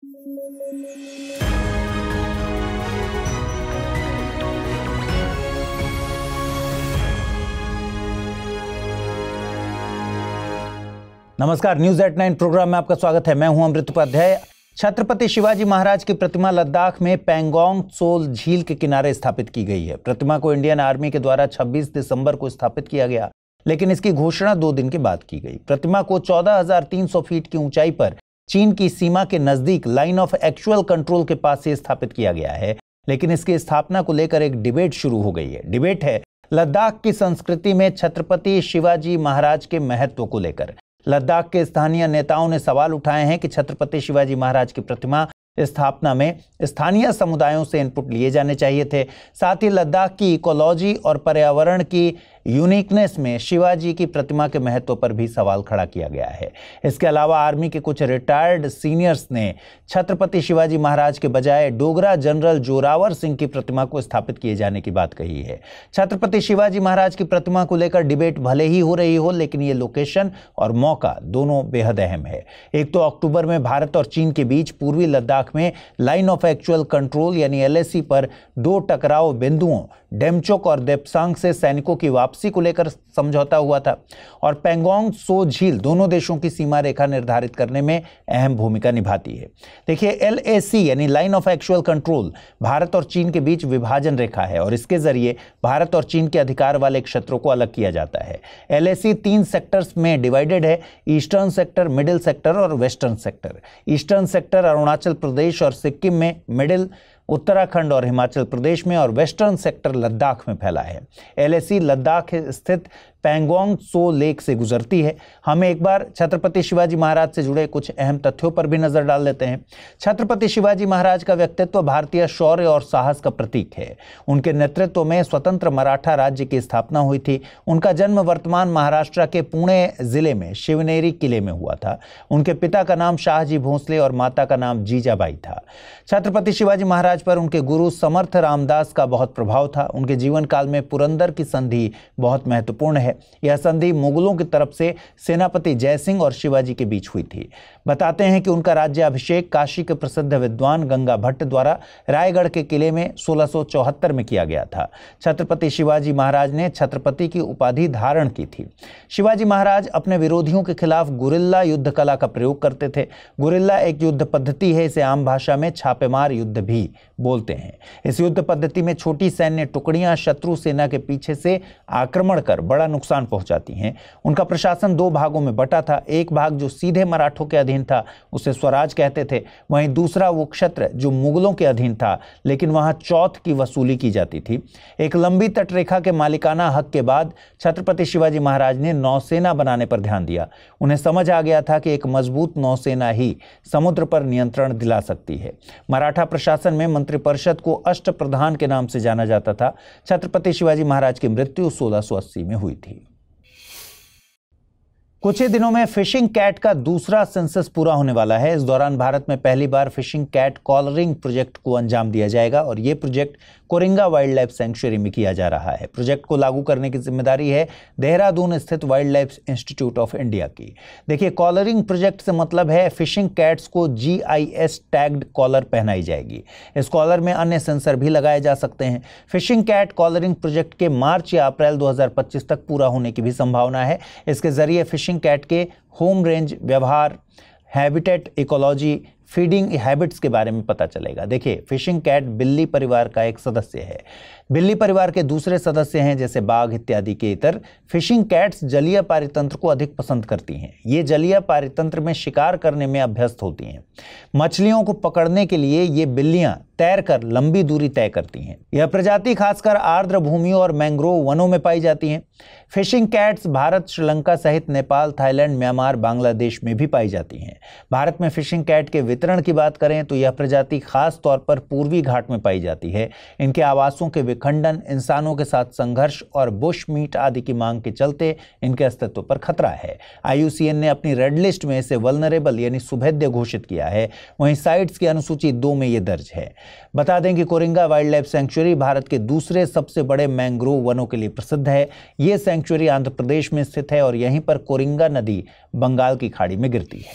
नमस्कार, news at 9 programme में आपका स्वागत है। मैं हूं अमृत उपाध्याय। छत्रपति शिवाजी महाराज की प्रतिमा लद्दाख में पैंगोंग त्सो झील के किनारे स्थापित की गई है। प्रतिमा को इंडियन आर्मी के द्वारा 26 दिसंबर को स्थापित किया गया, लेकिन इसकी घोषणा 2 दिन के बाद की गई। प्रतिमा को 14,300 फीट की ऊंचाई पर चीन की सीमा के नजदीक लाइन ऑफ एक्चुअल कंट्रोल के पास से स्थापित किया गया है, लेकिन इसकी स्थापना को लेकर एक डिबेट शुरू हो गई है। डिबेट है लद्दाख की संस्कृति में छत्रपति शिवाजी महाराज के महत्व को लेकर। लद्दाख के स्थानीय नेताओं ने सवाल उठाए हैं कि छत्रपति शिवाजी महाराज की प्रतिमा स्थापना में स्थानीय समुदायों से इनपुट लिए जाने चाहिए थे। साथ ही लद्दाख की इकोलॉजी और पर्यावरण की यूनिकनेस में शिवाजी की प्रतिमा के महत्व पर भी सवाल खड़ा किया गया है। इसके अलावा आर्मी के कुछ रिटायर्ड सीनियर्स ने छत्रपति शिवाजी महाराज के बजाय डोगरा जनरल जोरावर सिंह की प्रतिमा को स्थापित किए जाने की बात कही है। छत्रपति शिवाजी महाराज की प्रतिमा को लेकर डिबेट भले ही हो रही हो, लेकिन ये लोकेशन और मौका दोनों बेहद अहम है। एक तो अक्टूबर में भारत और चीन के बीच पूर्वी लद्दाख में लाइन ऑफ एक्चुअल कंट्रोल यानी LAC पर 2 टकराव बिंदुओं डेमचोक और देप्सांग से सैनिकों की वापसी को लेकर समझौता हुआ था, और पैंगोंग त्सो झील दोनों देशों की सीमा रेखा निर्धारित करने में अहम भूमिका निभाती है। देखिए, LAC यानी line of actual control Bharat और चीन के बीच विभाजन रेखा है, और इसके जरिए भारत और चीन के अधिकार वाले क्षेत्रों को अलग किया जाता है। LAC 3 सेक्टर्स में डिवाइडेड है: ईस्टर्न सेक्टर, मिडिल सेक्टर और western sector. Eastern sector Arunachal Pradesh और सिक्किम में, मिडिल उत्तराखंड और हिमाचल प्रदेश में, और वेस्टर्न सेक्टर लद्दाख में फैला है। LAC लद्दाख स्थित पैंगोंग त्सो लेक से गुजरती है। हम एक बार छत्रपति शिवाजी महाराज से जुड़े कुछ अहम तथ्यों पर भी नजर डाल लेते हैं। छत्रपति शिवाजी महाराज का व्यक्तित्व भारतीय शौर्य और साहस का प्रतीक है। उनके नेतृत्व में स्वतंत्र मराठा राज्य की स्थापना हुई थी। उनका जन्म वर्तमान महाराष्ट्र के पुणे जिले में शिवनेरी किले में हुआ था। उनके पिता का नाम शाहजी भोसले और माता का नाम जीजाबाई था। छत्रपति शिवाजी महाराज पर उनके गुरु समर्थ रामदास का बहुत प्रभाव था। उनके जीवन काल में पुरंदर की संधि बहुत महत्वपूर्ण है। यह संधि मुगलों की तरफ से सेनापति जयसिंह और शिवाजी के बीच हुई थी। बताते हैं कि उनका राज्याभिषेक काशी के प्रसिद्ध विद्वान गंगा भट्ट द्वारा रायगढ़ के किले में 1674 में किया गया था। छत्रपति शिवाजी महाराज ने छत्रपति की उपाधि धारण की थी। शिवाजी महाराज अपने विरोधियों के खिलाफ गुरिल्ला युद्ध कला का प्रयोग करते थे। गुरिल्ला एक युद्ध पद्धति है, इसे आम भाषा में छापेमार युद्ध भी बोलते हैं। इस युद्ध पद्धति में छोटी सैन्य टुकड़ियां शत्रु सेना के पीछे से आक्रमण कर बड़ा नुकसान पहुंचाती हैं। उनका प्रशासन 2 भागों में बटा था। एक भाग जो सीधे मराठों के अधीन था, उसे स्वराज कहते थे। वहीं दूसरा वो क्षेत्र जो मुगलों के अधीन था, लेकिन वहां चौथ की वसूली की जाती थी। एक लंबी तटरेखा के मालिकाना हक के बाद छत्रपति शिवाजी महाराज ने नौसेना बनाने पर ध्यान दिया। उन्हें समझ आ गया था कि एक मजबूत नौसेना ही समुद्र पर नियंत्रण दिला सकती है। मराठा प्रशासन में मंत्रिपरिषद को अष्टप्रधान के नाम से जाना जाता था। छत्रपति शिवाजी महाराज की मृत्यु 1680 में हुई थी। कुछ ही दिनों में फिशिंग कैट का दूसरा सेंसस पूरा होने वाला है। इस दौरान भारत में पहली बार फिशिंग कैट कॉलरिंग प्रोजेक्ट को अंजाम दिया जाएगा, और ये project Coringa wild life sanctuary में किया जा रहा है। प्रोजेक्ट को लागू करने की जिम्मेदारी है देहरादून स्थित wild life institute of India की। देखिए, कॉलरिंग प्रोजेक्ट से मतलब है फिशिंग कैट्स को GIS टैग्ड कॉलर पहनाई जाएगी। इस कॉलर में अन्य सेंसर भी लगाए जा सकते हैं। फिशिंग कैट कॉलरिंग प्रोजेक्ट के मार्च या अप्रैल 2025 तक पूरा होने की भी संभावना है। इसके जरिए फिशिंग कैट के होम रेंज, व्यवहार, हैबिटेट, इकोलॉजी, फीडिंग हैबिट्स के बारे में पता चलेगा। देखिए, फिशिंग कैट बिल्ली परिवार का एक सदस्य है। बिल्ली परिवार के दूसरे सदस्य हैं जैसे बाघ इत्यादि के इतर। फिशिंग कैट्स जलीय पारितंत्र को अधिक पसंद करती हैं। ये जलीय पारितंत्र में शिकार करने में अभ्यस्त होती हैं। मछलियों को पकड़ने के लिए ये बिल्लियां तैरकर लंबी दूरी तय करती हैं। यह प्रजाति खासकर आर्द्र भूमियों और मैंग्रोव वनों में पाई जाती हैं। फिशिंग कैट्स भारत, श्रीलंका सहित नेपाल, थाईलैंड, म्यांमार, बांग्लादेश में भी पाई जाती हैं। भारत में फिशिंग कैट के वितरण की बात करें तो यह प्रजाति खास तौर पर पूर्वी घाट में पाई जाती है। इनके आवासों के विखंडन, इंसानों के साथ संघर्ष और बुश मीट आदि की मांग के चलते इनके अस्तित्व पर खतरा है। IUCN ने अपनी रेड लिस्ट में इसे वल्नरेबल यानी सुभेद्य घोषित किया है। वहीं साइट्स की अनुसूची 2 में यह दर्ज है। बता दें कि Coringa wild life sanctuary Bharat के दूसरे सबसे बड़े मैंग्रोव वनों के लिए प्रसिद्ध है। यह सेंचुरी आंध्र प्रदेश में स्थित है और यहीं पर कोरिंगा नदी बंगाल की खाड़ी में गिरती है।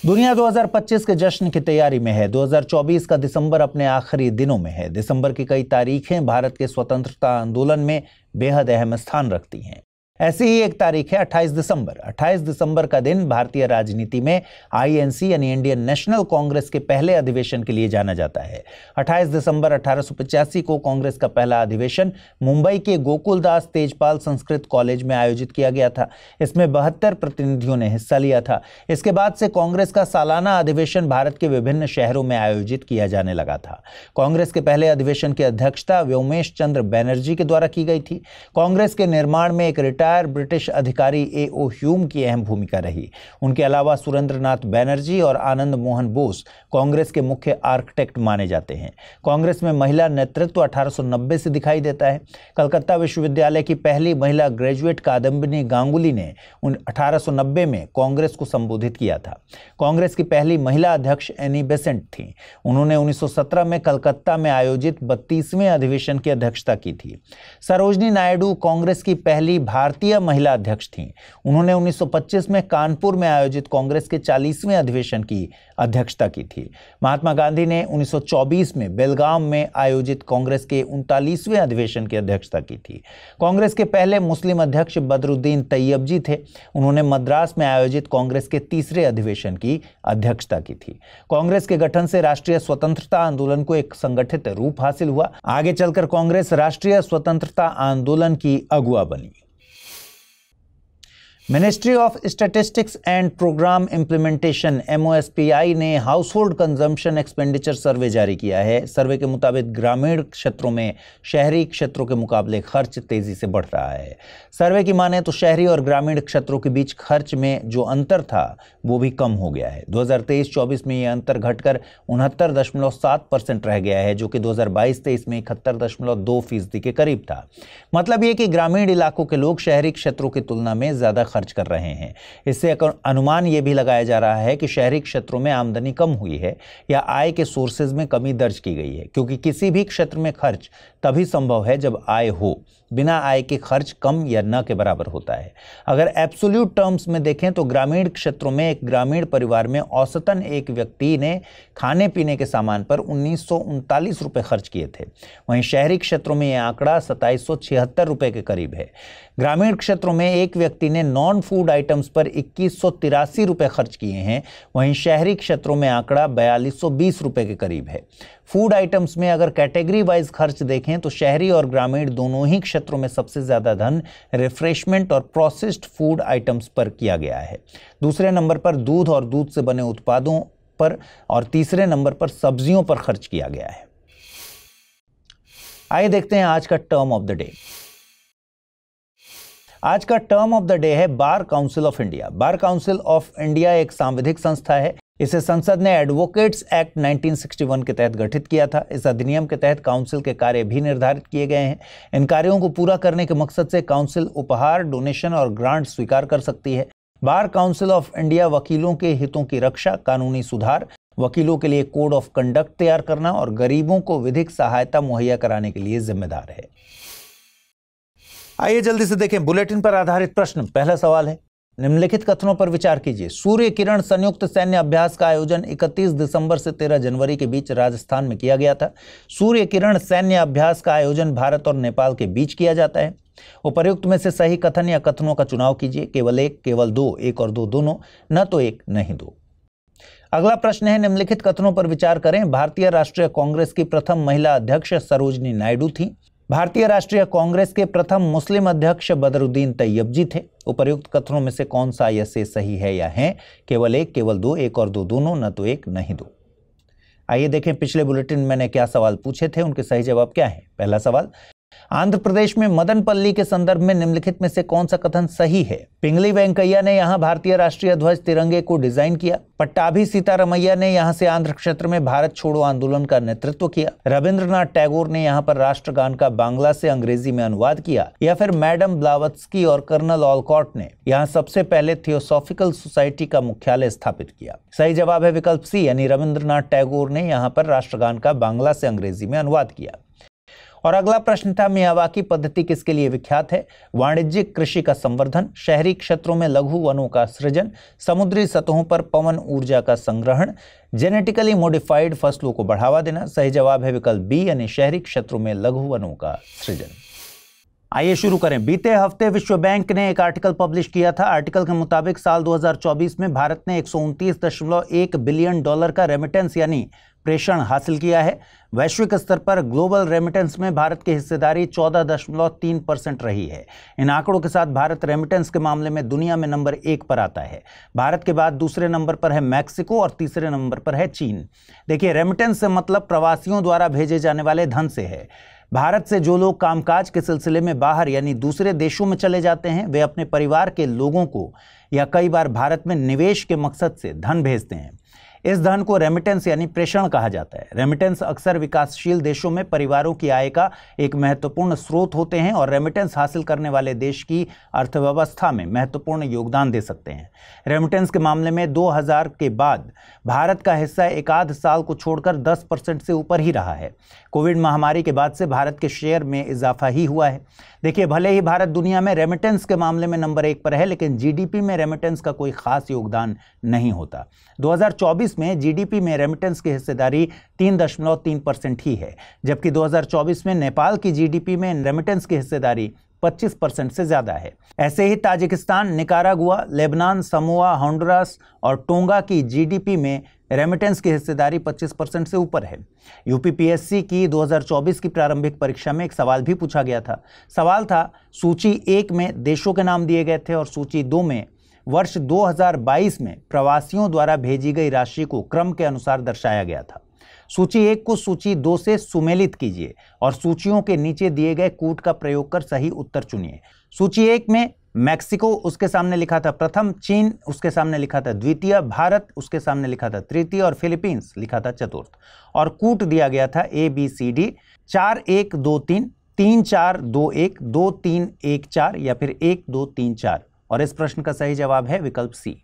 दुनिया 2025 के जश्न की तैयारी में है। 2024 का दिसंबर अपने आखिरी दिनों में है। दिसंबर की कई तारीखें भारत के स्वतंत्रता आंदोलन में बेहद अहम स्थान रखती हैं। ऐसी ही एक तारीख है 28 दिसंबर। 28 दिसंबर का दिन भारतीय राजनीति में आईएनसी यानी इंडियन नेशनल कांग्रेस के पहले अधिवेशन के लिए जाना जाता है। 28 दिसंबर 1885 को कांग्रेस का पहला अधिवेशन मुंबई के गोकुलदास तेजपाल संस्कृत कॉलेज में आयोजित किया गया था। इसमें 72 प्रतिनिधियों ने हिस्सा लिया था। इसके बाद से कांग्रेस का सालाना अधिवेशन भारत के विभिन्न शहरों में आयोजित किया जाने लगा था। कांग्रेस के पहले अधिवेशन की अध्यक्षता व्योमेश चंद्र बैनर्जी के द्वारा की गई थी। कांग्रेस के निर्माण में एक ब्रिटिश अधिकारी A.O. ह्यूम की अहम भूमिका रही। उनके अलावा सुरेंद्रनाथ बैनर्जी और आनंद मोहन बोस कांग्रेस के मुख्य आर्किटेक्ट माने जाते हैं। कांग्रेस में महिला नेतृत्व 1890 से दिखाई देता है। कलकत्ता विश्वविद्यालय की पहली महिला ग्रेजुएट कादम्बिनी गांगुली ने 1890 में कांग्रेस को संबोधित किया था। कांग्रेस की पहली महिला अध्यक्ष एनी बेसेंट थी। उन्होंने 1917 में कलकत्ता में आयोजित 32वें अधिवेशन की अध्यक्षता की थी। सरोजनी नायडू कांग्रेस की पहली भारतीय महिला अध्यक्ष थीं। उन्होंने 1925 में कानपुर में आयोजित कांग्रेस के 40वें अधिवेशन की अध्यक्षता की थी। महात्मा गांधी ने 1924 में बेलगाम में आयोजित कांग्रेस के 39वें अधिवेशन की अध्यक्षता की थी। कांग्रेस के पहले मुस्लिम अध्यक्ष बदरुद्दीन तैयबजी थे। उन्होंने मद्रास में आयोजित कांग्रेस के तीसरे अधिवेशन की अध्यक्षता की थी। कांग्रेस के गठन से राष्ट्रीय स्वतंत्रता आंदोलन को एक संगठित रूप हासिल हुआ। आगे चलकर कांग्रेस राष्ट्रीय स्वतंत्रता आंदोलन की अगुवा बनी। Ministry of Statistics and Programme Implementation MOSPI ने household consumption expenditure survey जारी किया है। सर्वे के मुताबिक ग्रामीण क्षेत्रों में शहरी क्षेत्रों के मुकाबले खर्च तेजी से बढ़ रहा है। सर्वे की माने तो शहरी और ग्रामीण क्षेत्रों के बीच खर्च में जो अंतर था वो भी कम हो गया है। 2023-24 में ये अंतर घटकर 69.7% रह गया है, जो कि 2022-23 में 71.2% के करीब था। मतलब ये कि ग्रामीण इलाकों के लोग शहरी क्षेत्रों की तुलना में ज्यादा खर्च कर रहे हैं। इससे अनुमान यह भी लगाया जा रहा है कि शहरी क्षेत्रों में आमदनी कम हुई है या आय के सोर्सेज में कमी दर्ज की गई है, क्योंकि किसी भी क्षेत्र में खर्च तभी संभव है जब आय हो। बिना आय के खर्च कम या न के बराबर होता है। अगर एब्सोल्यूट टर्म्स में देखें तो ग्रामीण क्षेत्रों में एक ग्रामीण परिवार में औसतन एक व्यक्ति ने खाने पीने के सामान पर 1939 रुपये खर्च किए थे। वहीं शहरी क्षेत्रों में यह आंकड़ा 2776 रुपये के करीब है। ग्रामीण क्षेत्रों में एक व्यक्ति ने नॉन फूड आइटम्स पर 2183 रुपये खर्च किए हैं। वहीं शहरी क्षेत्रों में आंकड़ा 4220 रुपये के करीब है। फूड आइटम्स में अगर कैटेगरी वाइज खर्च देखें तो शहरी और ग्रामीण दोनों ही क्षेत्रों में सबसे ज्यादा धन रिफ्रेशमेंट और प्रोसेस्ड फूड आइटम्स पर किया गया है। दूसरे नंबर पर दूध और दूध से बने उत्पादों पर और तीसरे नंबर पर सब्जियों पर खर्च किया गया है। आइए देखते हैं आज का टर्म ऑफ द डे। आज का टर्म ऑफ द डे है bar council of India. Bar council of India एक सांविधिक संस्था है। इसे संसद ने एडवोकेट्स एक्ट 1961 के तहत गठित किया था। इस अधिनियम के तहत काउंसिल के कार्य भी निर्धारित किए गए हैं। इन कार्यों को पूरा करने के मकसद से काउंसिल उपहार, डोनेशन और ग्रांट स्वीकार कर सकती है। बार काउंसिल ऑफ इंडिया वकीलों के हितों की रक्षा, कानूनी सुधार, वकीलों के लिए कोड ऑफ कंडक्ट तैयार करना और गरीबों को विधिक सहायता मुहैया कराने के लिए जिम्मेदार है। आइए जल्दी से देखें बुलेटिन पर आधारित प्रश्न। पहला सवाल है, निम्नलिखित कथनों पर विचार कीजिए। सूर्य किरण संयुक्त सैन्य अभ्यास का आयोजन 31 दिसंबर से 13 जनवरी के बीच राजस्थान में किया गया था। सूर्य किरण सैन्य अभ्यास का आयोजन भारत और नेपाल के बीच किया जाता है। उपर्युक्त में से सही कथन या कथनों का चुनाव कीजिए। केवल एक, केवल दो, एक और दो दोनों, न तो एक नहीं दो। अगला प्रश्न है, निम्नलिखित कथनों पर विचार करें। भारतीय राष्ट्रीय कांग्रेस की प्रथम महिला अध्यक्ष सरोजनी नायडू थी। भारतीय राष्ट्रीय कांग्रेस के प्रथम मुस्लिम अध्यक्ष बदरुद्दीन तैयबजी थे। उपर्युक्त कथनों में से कौन सा या से सही है या है? केवल एक, केवल दो, एक और दो दोनों, न तो एक नहीं दो। आइए देखें पिछले बुलेटिन में मैंने क्या सवाल पूछे थे, उनके सही जवाब क्या है। पहला सवाल, आंध्र प्रदेश में मदनपल्ली के संदर्भ में निम्नलिखित में से कौन सा कथन सही है? पिंगली वेंकैया ने यहां भारतीय राष्ट्रीय ध्वज तिरंगे को डिजाइन किया। पट्टाभी सीतारमैया ने यहां से आंध्र क्षेत्र में भारत छोड़ो आंदोलन का नेतृत्व किया। रविंद्रनाथ टैगोर ने यहां पर राष्ट्रगान का बांग्ला से अंग्रेजी में अनुवाद किया। या फिर मैडम ब्लावत्स्की और कर्नल ऑलकॉट ने यहां सबसे पहले थियोसॉफिकल सोसाइटी का मुख्यालय स्थापित किया। सही जवाब है विकल्प सी, यानी रविंद्रनाथ टैगोर ने यहां पर राष्ट्रगान का बांग्ला से अंग्रेजी में अनुवाद किया। और अगला प्रश्न था, मियावाकी पद्धति किसके लिए विख्यात है? वाणिज्यिक कृषि का संवर्धन, शहरी क्षेत्रों में लघु वनों का सृजन, समुद्री सतहों पर पवन ऊर्जा का संग्रहण, जेनेटिकली मॉडिफाइड फसलों को बढ़ावा देना। सही जवाब है विकल्प बी, यानी शहरी क्षेत्रों में लघु वनों का सृजन। आइए शुरू करें। बीते हफ्ते विश्व बैंक ने एक आर्टिकल पब्लिश किया था। आर्टिकल के मुताबिक साल 2024 में भारत ने 129.1 बिलियन डॉलर का रेमिटेंस यानी प्रेषण हासिल किया है। वैश्विक स्तर पर ग्लोबल रेमिटेंस में भारत की हिस्सेदारी 14.3% रही है। इन आंकड़ों के साथ भारत रेमिटेंस के मामले में दुनिया में नंबर 1 पर आता है। भारत के बाद दूसरे नंबर पर है मैक्सिको और तीसरे नंबर पर है चीन। देखिए, रेमिटेंस से मतलब प्रवासियों द्वारा भेजे जाने वाले धन से है। भारत से जो लोग कामकाज के सिलसिले में बाहर यानी दूसरे देशों में चले जाते हैं, वे अपने परिवार के लोगों को या कई बार भारत में निवेश के मकसद से धन भेजते हैं। इस धन को रेमिटेंस यानी प्रेषण कहा जाता है। रेमिटेंस अक्सर विकासशील देशों में परिवारों की आय का एक महत्वपूर्ण स्रोत होते हैं और रेमिटेंस हासिल करने वाले देश की अर्थव्यवस्था में महत्वपूर्ण योगदान दे सकते हैं। रेमिटेंस के मामले में 2000 के बाद भारत का हिस्सा एक आध साल को छोड़कर 10% से ऊपर ही रहा है। कोविड महामारी के बाद से भारत के शेयर में इजाफा ही हुआ है। देखिए, भले ही भारत दुनिया में रेमिटेंस के मामले में नंबर 1 पर है, लेकिन जीडीपी में रेमिटेंस का कोई खास योगदान नहीं होता। 2024 में जीडीपी में रेमिटेंस की हिस्सेदारी 3.3% ही है, जबकि 2024 में नेपाल की जीडीपी में रेमिटेंस की हिस्सेदारी 25% से ज्यादा है। ऐसे ही Tajikistan, Nicaragua, Lebanon, Samoa, Honduras और टोंगा की जीडीपी में रेमिटेंस की हिस्सेदारी 25% से ऊपर है। यूपीपीएससी की 2024 की प्रारंभिक परीक्षा में एक सवाल भी पूछा गया था। सवाल था, सूची 1 में देशों के नाम दिए गए थे और सूची 2 में वर्ष 2022 में प्रवासियों द्वारा भेजी गई राशि को क्रम के अनुसार दर्शाया गया था। सूची 1 को सूची 2 से सुमेलित कीजिए और सूचियों के नीचे दिए गए कूट का प्रयोग कर सही उत्तर चुनिए। सूची 1 में मैक्सिको, उसके सामने लिखा था प्रथम, चीन उसके सामने लिखा था द्वितीय, भारत उसके सामने लिखा था तृतीय और फिलीपींस लिखा था चतुर्थ। और कूट दिया गया था ABCD 4-1-2-3, 3-4-2-1, 2-3-1-4 या फिर 1-2-3-4। और इस प्रश्न का सही जवाब है विकल्प सी।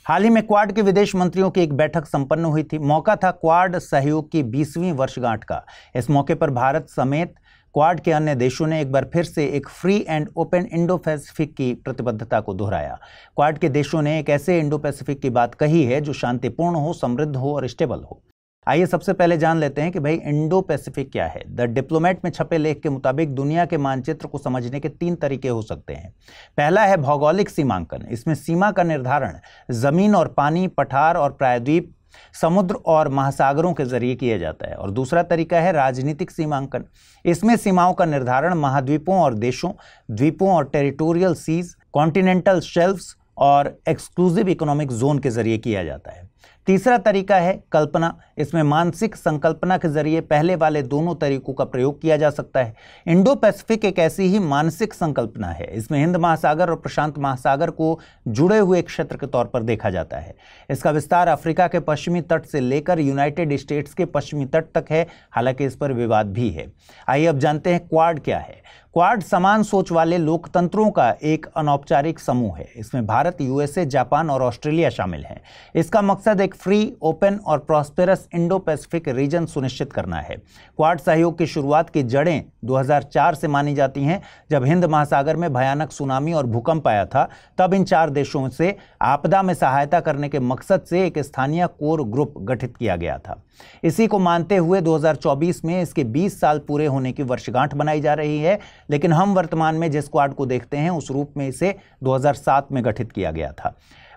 हाल ही में क्वाड के विदेश मंत्रियों की एक बैठक संपन्न हुई थी। मौका था क्वाड सहयोग की 20वीं वर्षगांठ का। इस मौके पर भारत समेत क्वाड के अन्य देशों ने एक बार फिर से एक free and open Indo Pacific की प्रतिबद्धता को दोहराया। क्वाड के देशों ने एक ऐसे इंडो पैसिफिक की बात कही है जो शांतिपूर्ण हो, समृद्ध हो और स्टेबल हो। आइए सबसे पहले जान लेते हैं कि भाई इंडो पैसिफिक क्या है। द डिप्लोमेट में छपे लेख के मुताबिक दुनिया के मानचित्र को समझने के 3 तरीके हो सकते हैं। पहला है भौगोलिक सीमांकन। इसमें सीमा का निर्धारण जमीन और पानी, पठार और प्रायद्वीप, समुद्र और महासागरों के जरिए किया जाता है। और दूसरा तरीका है राजनीतिक सीमांकन। इसमें सीमाओं का निर्धारण महाद्वीपों और देशों, द्वीपों और टेरिटोरियल सीज, कॉन्टिनेंटल शेल्फ्स और एक्सक्लूसिव इकोनॉमिक जोन के जरिए किया जाता है। तीसरा तरीका है कल्पना। इसमें मानसिक संकल्पना के जरिए पहले वाले दोनों तरीकों का प्रयोग किया जा सकता है। इंडो पैसिफिक एक ऐसी ही मानसिक संकल्पना है। इसमें हिंद महासागर और प्रशांत महासागर को जुड़े हुए क्षेत्र के तौर पर देखा जाता है। इसका विस्तार अफ्रीका के पश्चिमी तट से लेकर यूनाइटेड स्टेट्स के पश्चिमी तट तक है, हालांकि इस पर विवाद भी है। आइए अब जानते हैं क्वाड क्या है। क्वाड समान सोच वाले लोकतंत्रों का एक अनौपचारिक समूह है। इसमें भारत, USA, जापान और ऑस्ट्रेलिया शामिल हैं। इसका मकसद एक फ्री, ओपन और प्रॉस्पेरस इंडो पैसिफिक रीजन सुनिश्चित करना है। क्वाड सहयोग की शुरुआत की जड़ें 2004 से मानी जाती हैं, जब हिंद महासागर में भयानक सुनामी और भूकंप आया था। तब इन 4 देशों से आपदा में सहायता करने के मकसद से एक स्थानीय कोर ग्रुप गठित किया गया था। इसी को मानते हुए 2024 में इसके 20 साल पूरे होने की वर्षगांठ बनाई जा रही है, लेकिन हम वर्तमान में जिस क्वाड को देखते हैं उस रूप में इसे 2007 में गठित किया गया था।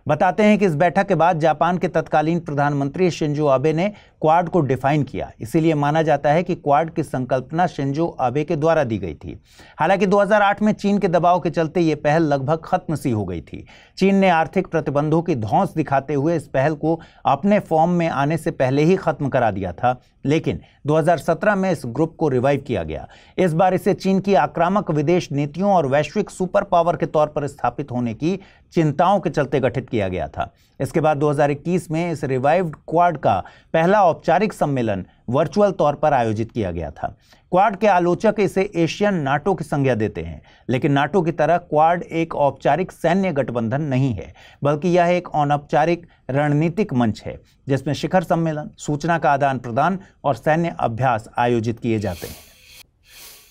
बताते हैं कि इस बैठक के बाद जापान के तत्कालीन प्रधानमंत्री शिंजो आबे ने क्वाड को डिफाइन किया। इसीलिए माना जाता है कि क्वाड की संकल्पना शिंजो आबे के द्वारा दी गई थी। हालांकि 2008 में चीन के दबाव के चलते ये पहल लगभग खत्म सी हो गई थी। चीन ने आर्थिक प्रतिबंधों की धौंस दिखाते हुए इस पहल को अपने फॉर्म में आने से पहले ही खत्म करा दिया था, लेकिन 2017 में इस ग्रुप को रिवाइव किया गया। इस बार इसे चीन की आक्रामक विदेश नीतियों और वैश्विक सुपर पावर के तौर पर स्थापित होने की चिंताओं के चलते गठित किया गया था। इसके बाद 2021 में इस रिवाइव्ड क्वाड का पहला औपचारिक सम्मेलन वर्चुअल तौर पर आयोजित किया गया था। क्वाड के आलोचक इसे एशियन नाटो की संज्ञा देते हैं, लेकिन नाटो की तरह क्वाड एक औपचारिक सैन्य गठबंधन नहीं है, बल्कि यह एक अनौपचारिक रणनीतिक मंच है जिसमें शिखर सम्मेलन, सूचना का आदान प्रदान और सैन्य अभ्यास आयोजित किए जाते हैं।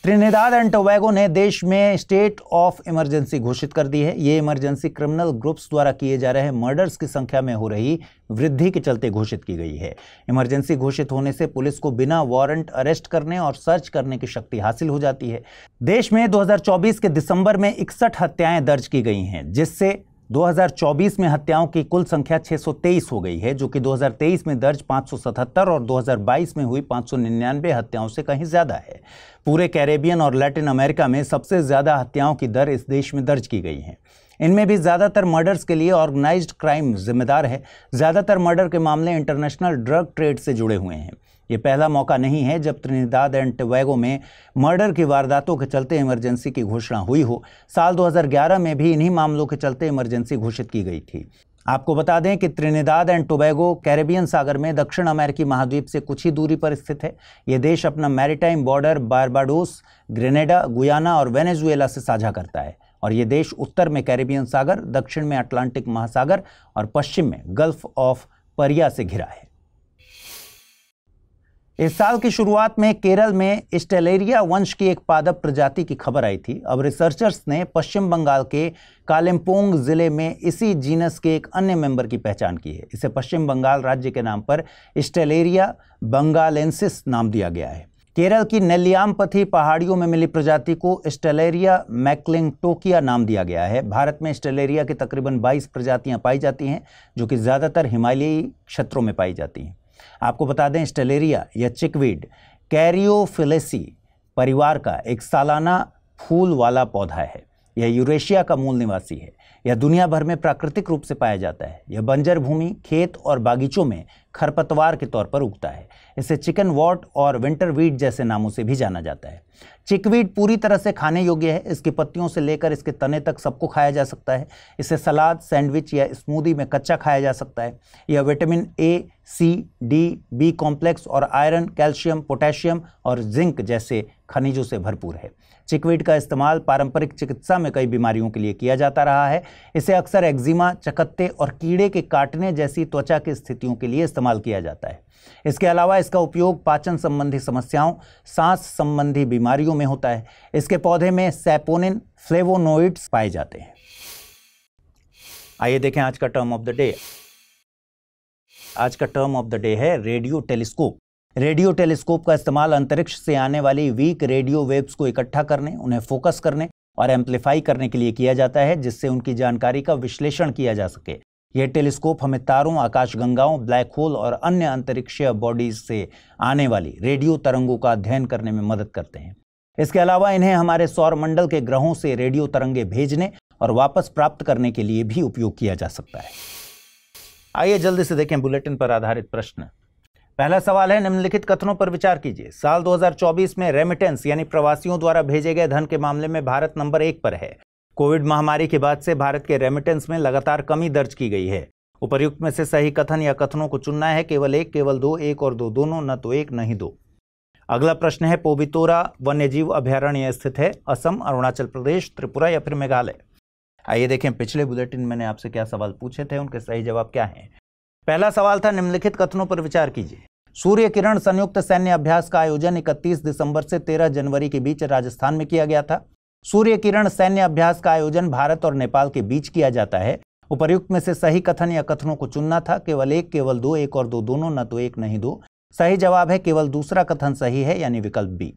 त्रिनिदाद एंड टोबैगो ने देश में स्टेट ऑफ इमरजेंसी घोषित कर दी है। ये इमरजेंसी क्रिमिनल ग्रुप्स द्वारा किए जा रहे मर्डर्स की संख्या में हो रही वृद्धि के चलते घोषित की गई है। इमरजेंसी घोषित होने से पुलिस को बिना वारंट अरेस्ट करने और सर्च करने की शक्ति हासिल हो जाती है। देश में 2024 के दिसंबर में 61 हत्याएं दर्ज की गई हैं, जिससे 2024 में हत्याओं की कुल संख्या 623 हो गई है, जो कि 2023 में दर्ज 577 और 2022 में हुई 599 हत्याओं से कहीं ज्यादा है। पूरे कैरेबियन और लैटिन अमेरिका में सबसे ज्यादा हत्याओं की दर इस देश में दर्ज की गई है। इनमें भी ज्यादातर मर्डर्स के लिए ऑर्गेनाइज्ड क्राइम जिम्मेदार है। ज्यादातर मर्डर के मामले इंटरनेशनल ड्रग ट्रेड से जुड़े हुए हैं। ये पहला मौका नहीं है जब त्रिनिदाद एंड टोबैगो में मर्डर की वारदातों के चलते इमरजेंसी की घोषणा हुई हो। साल 2011 में भी इन्हीं मामलों के चलते इमरजेंसी घोषित की गई थी। आपको बता दें कि त्रिनिदाद एंड टोबैगो कैरेबियन सागर में दक्षिण अमेरिकी महाद्वीप से कुछ ही दूरी पर स्थित है। ये देश अपना maritime border Barbados, Grenada, Guyana और वेनेजुएला से साझा करता है और ये देश उत्तर में कैरेबियन सागर, दक्षिण में अटलांटिक महासागर और पश्चिम में गल्फ ऑफ परिया से घिरा है। इस साल की शुरुआत में केरल में स्टेलेरिया वंश की एक पादप प्रजाति की खबर आई थी। अब रिसर्चर्स ने पश्चिम बंगाल के कालिम्पोंग जिले में इसी जीनस के एक अन्य मेंबर की पहचान की है। इसे पश्चिम बंगाल राज्य के नाम पर स्टेलेरिया बंगालेंसिस नाम दिया गया है। केरल की नेल्लियामपथी पहाड़ियों में मिली प्रजाति को स्टेलेरिया मैक्लिंगटोकिया नाम दिया गया है। भारत में स्टेलेरिया की तकरीबन 22 प्रजातियां पाई जाती हैं, जो कि ज़्यादातर हिमालयी क्षेत्रों में पाई जाती हैं। आपको बता दें, स्टेलेरिया या चिकवीड कैरियोफिलेसी परिवार का एक सालाना फूल वाला पौधा है। यह यूरेशिया का मूल निवासी है। यह दुनिया भर में प्राकृतिक रूप से पाया जाता है। यह बंजर भूमि, खेत और बागीचों में खरपतवार के तौर पर उगता है। इसे चिकन वॉट और विंटर वीड जैसे नामों से भी जाना जाता है। चिकवीड पूरी तरह से खाने योग्य है। इसकी पत्तियों से लेकर इसके तने तक सबको खाया जा सकता है। इसे सलाद, सैंडविच या स्मूदी में कच्चा खाया जा सकता है। यह vitamin A, C, D, B complex और आयरन, कैल्शियम, पोटेशियम और जिंक जैसे खनिजों से भरपूर है। चिकवीड का इस्तेमाल पारंपरिक चिकित्सा में कई बीमारियों के लिए किया जाता रहा है। इसे अक्सर एक्जिमा, चकत्ते और कीड़े के काटने जैसी त्वचा की स्थितियों के लिए इस्तेमाल किया जाता है। इसके अलावा इसका उपयोग पाचन संबंधी समस्याओं, सांस संबंधी बीमारियों में होता है। इसके पौधे में सैपोनिन, फ्लेवोनोइड्स पाए जाते हैं। आइए देखें आज का टर्म ऑफ द डे। आज का टर्म ऑफ द डे है रेडियो टेलीस्कोप। रेडियो टेलीस्कोप का इस्तेमाल अंतरिक्ष से आने वाली वीक रेडियो वेव्स को इकट्ठा करने, उन्हें फोकस करने और एम्पलीफाई करने के लिए किया जाता है, जिससे उनकी जानकारी का विश्लेषण किया जा सके। यह टेलीस्कोप हमें तारों, आकाशगंगाओं, ब्लैक होल और अन्य अंतरिक्षीय बॉडीज से आने वाली रेडियो तरंगों का अध्ययन करने में मदद करते हैं। इसके अलावा इन्हें हमारे सौरमंडल के ग्रहों से रेडियो तरंगे भेजने और वापस प्राप्त करने के लिए भी उपयोग किया जा सकता है। आइए जल्दी से देखें बुलेटिन पर आधारित प्रश्न। पहला सवाल है, निम्नलिखित कथनों पर विचार कीजिए। साल 2024 में रेमिटेंस यानी प्रवासियों द्वारा भेजे गए धन के मामले में भारत नंबर 1 पर है। कोविड महामारी के बाद से भारत के रेमिटेंस में लगातार कमी दर्ज की गई है। उपर्युक्त में से सही कथन या कथनों को चुनना है। केवल एक, केवल दो, एक और दो, दोनों, न तो एक न ही दो। अगला प्रश्न है, पोबितोरा वन्यजीव अभयारण्य स्थित है असम, अरुणाचल प्रदेश, त्रिपुरा या फिर मेघालय। आइए देखें पिछले बुलेटिन मैंने आपसे क्या सवाल पूछे थे, उनके सही जवाब क्या हैं। पहला सवाल था, निम्नलिखित कथनों पर विचार कीजिए। सूर्य किरण संयुक्त सैन्य अभ्यास का आयोजन 31 दिसंबर से 13 जनवरी के बीच राजस्थान में किया गया था। सूर्य किरण सैन्य अभ्यास का आयोजन भारत और नेपाल के बीच किया जाता है। उपर्युक्त में से सही कथन या कथनों को चुनना था। केवल एक, केवल दो, एक और दो, दोनों, न तो एक नहीं दो। सही जवाब है केवल दूसरा कथन सही है, यानी विकल्प बी।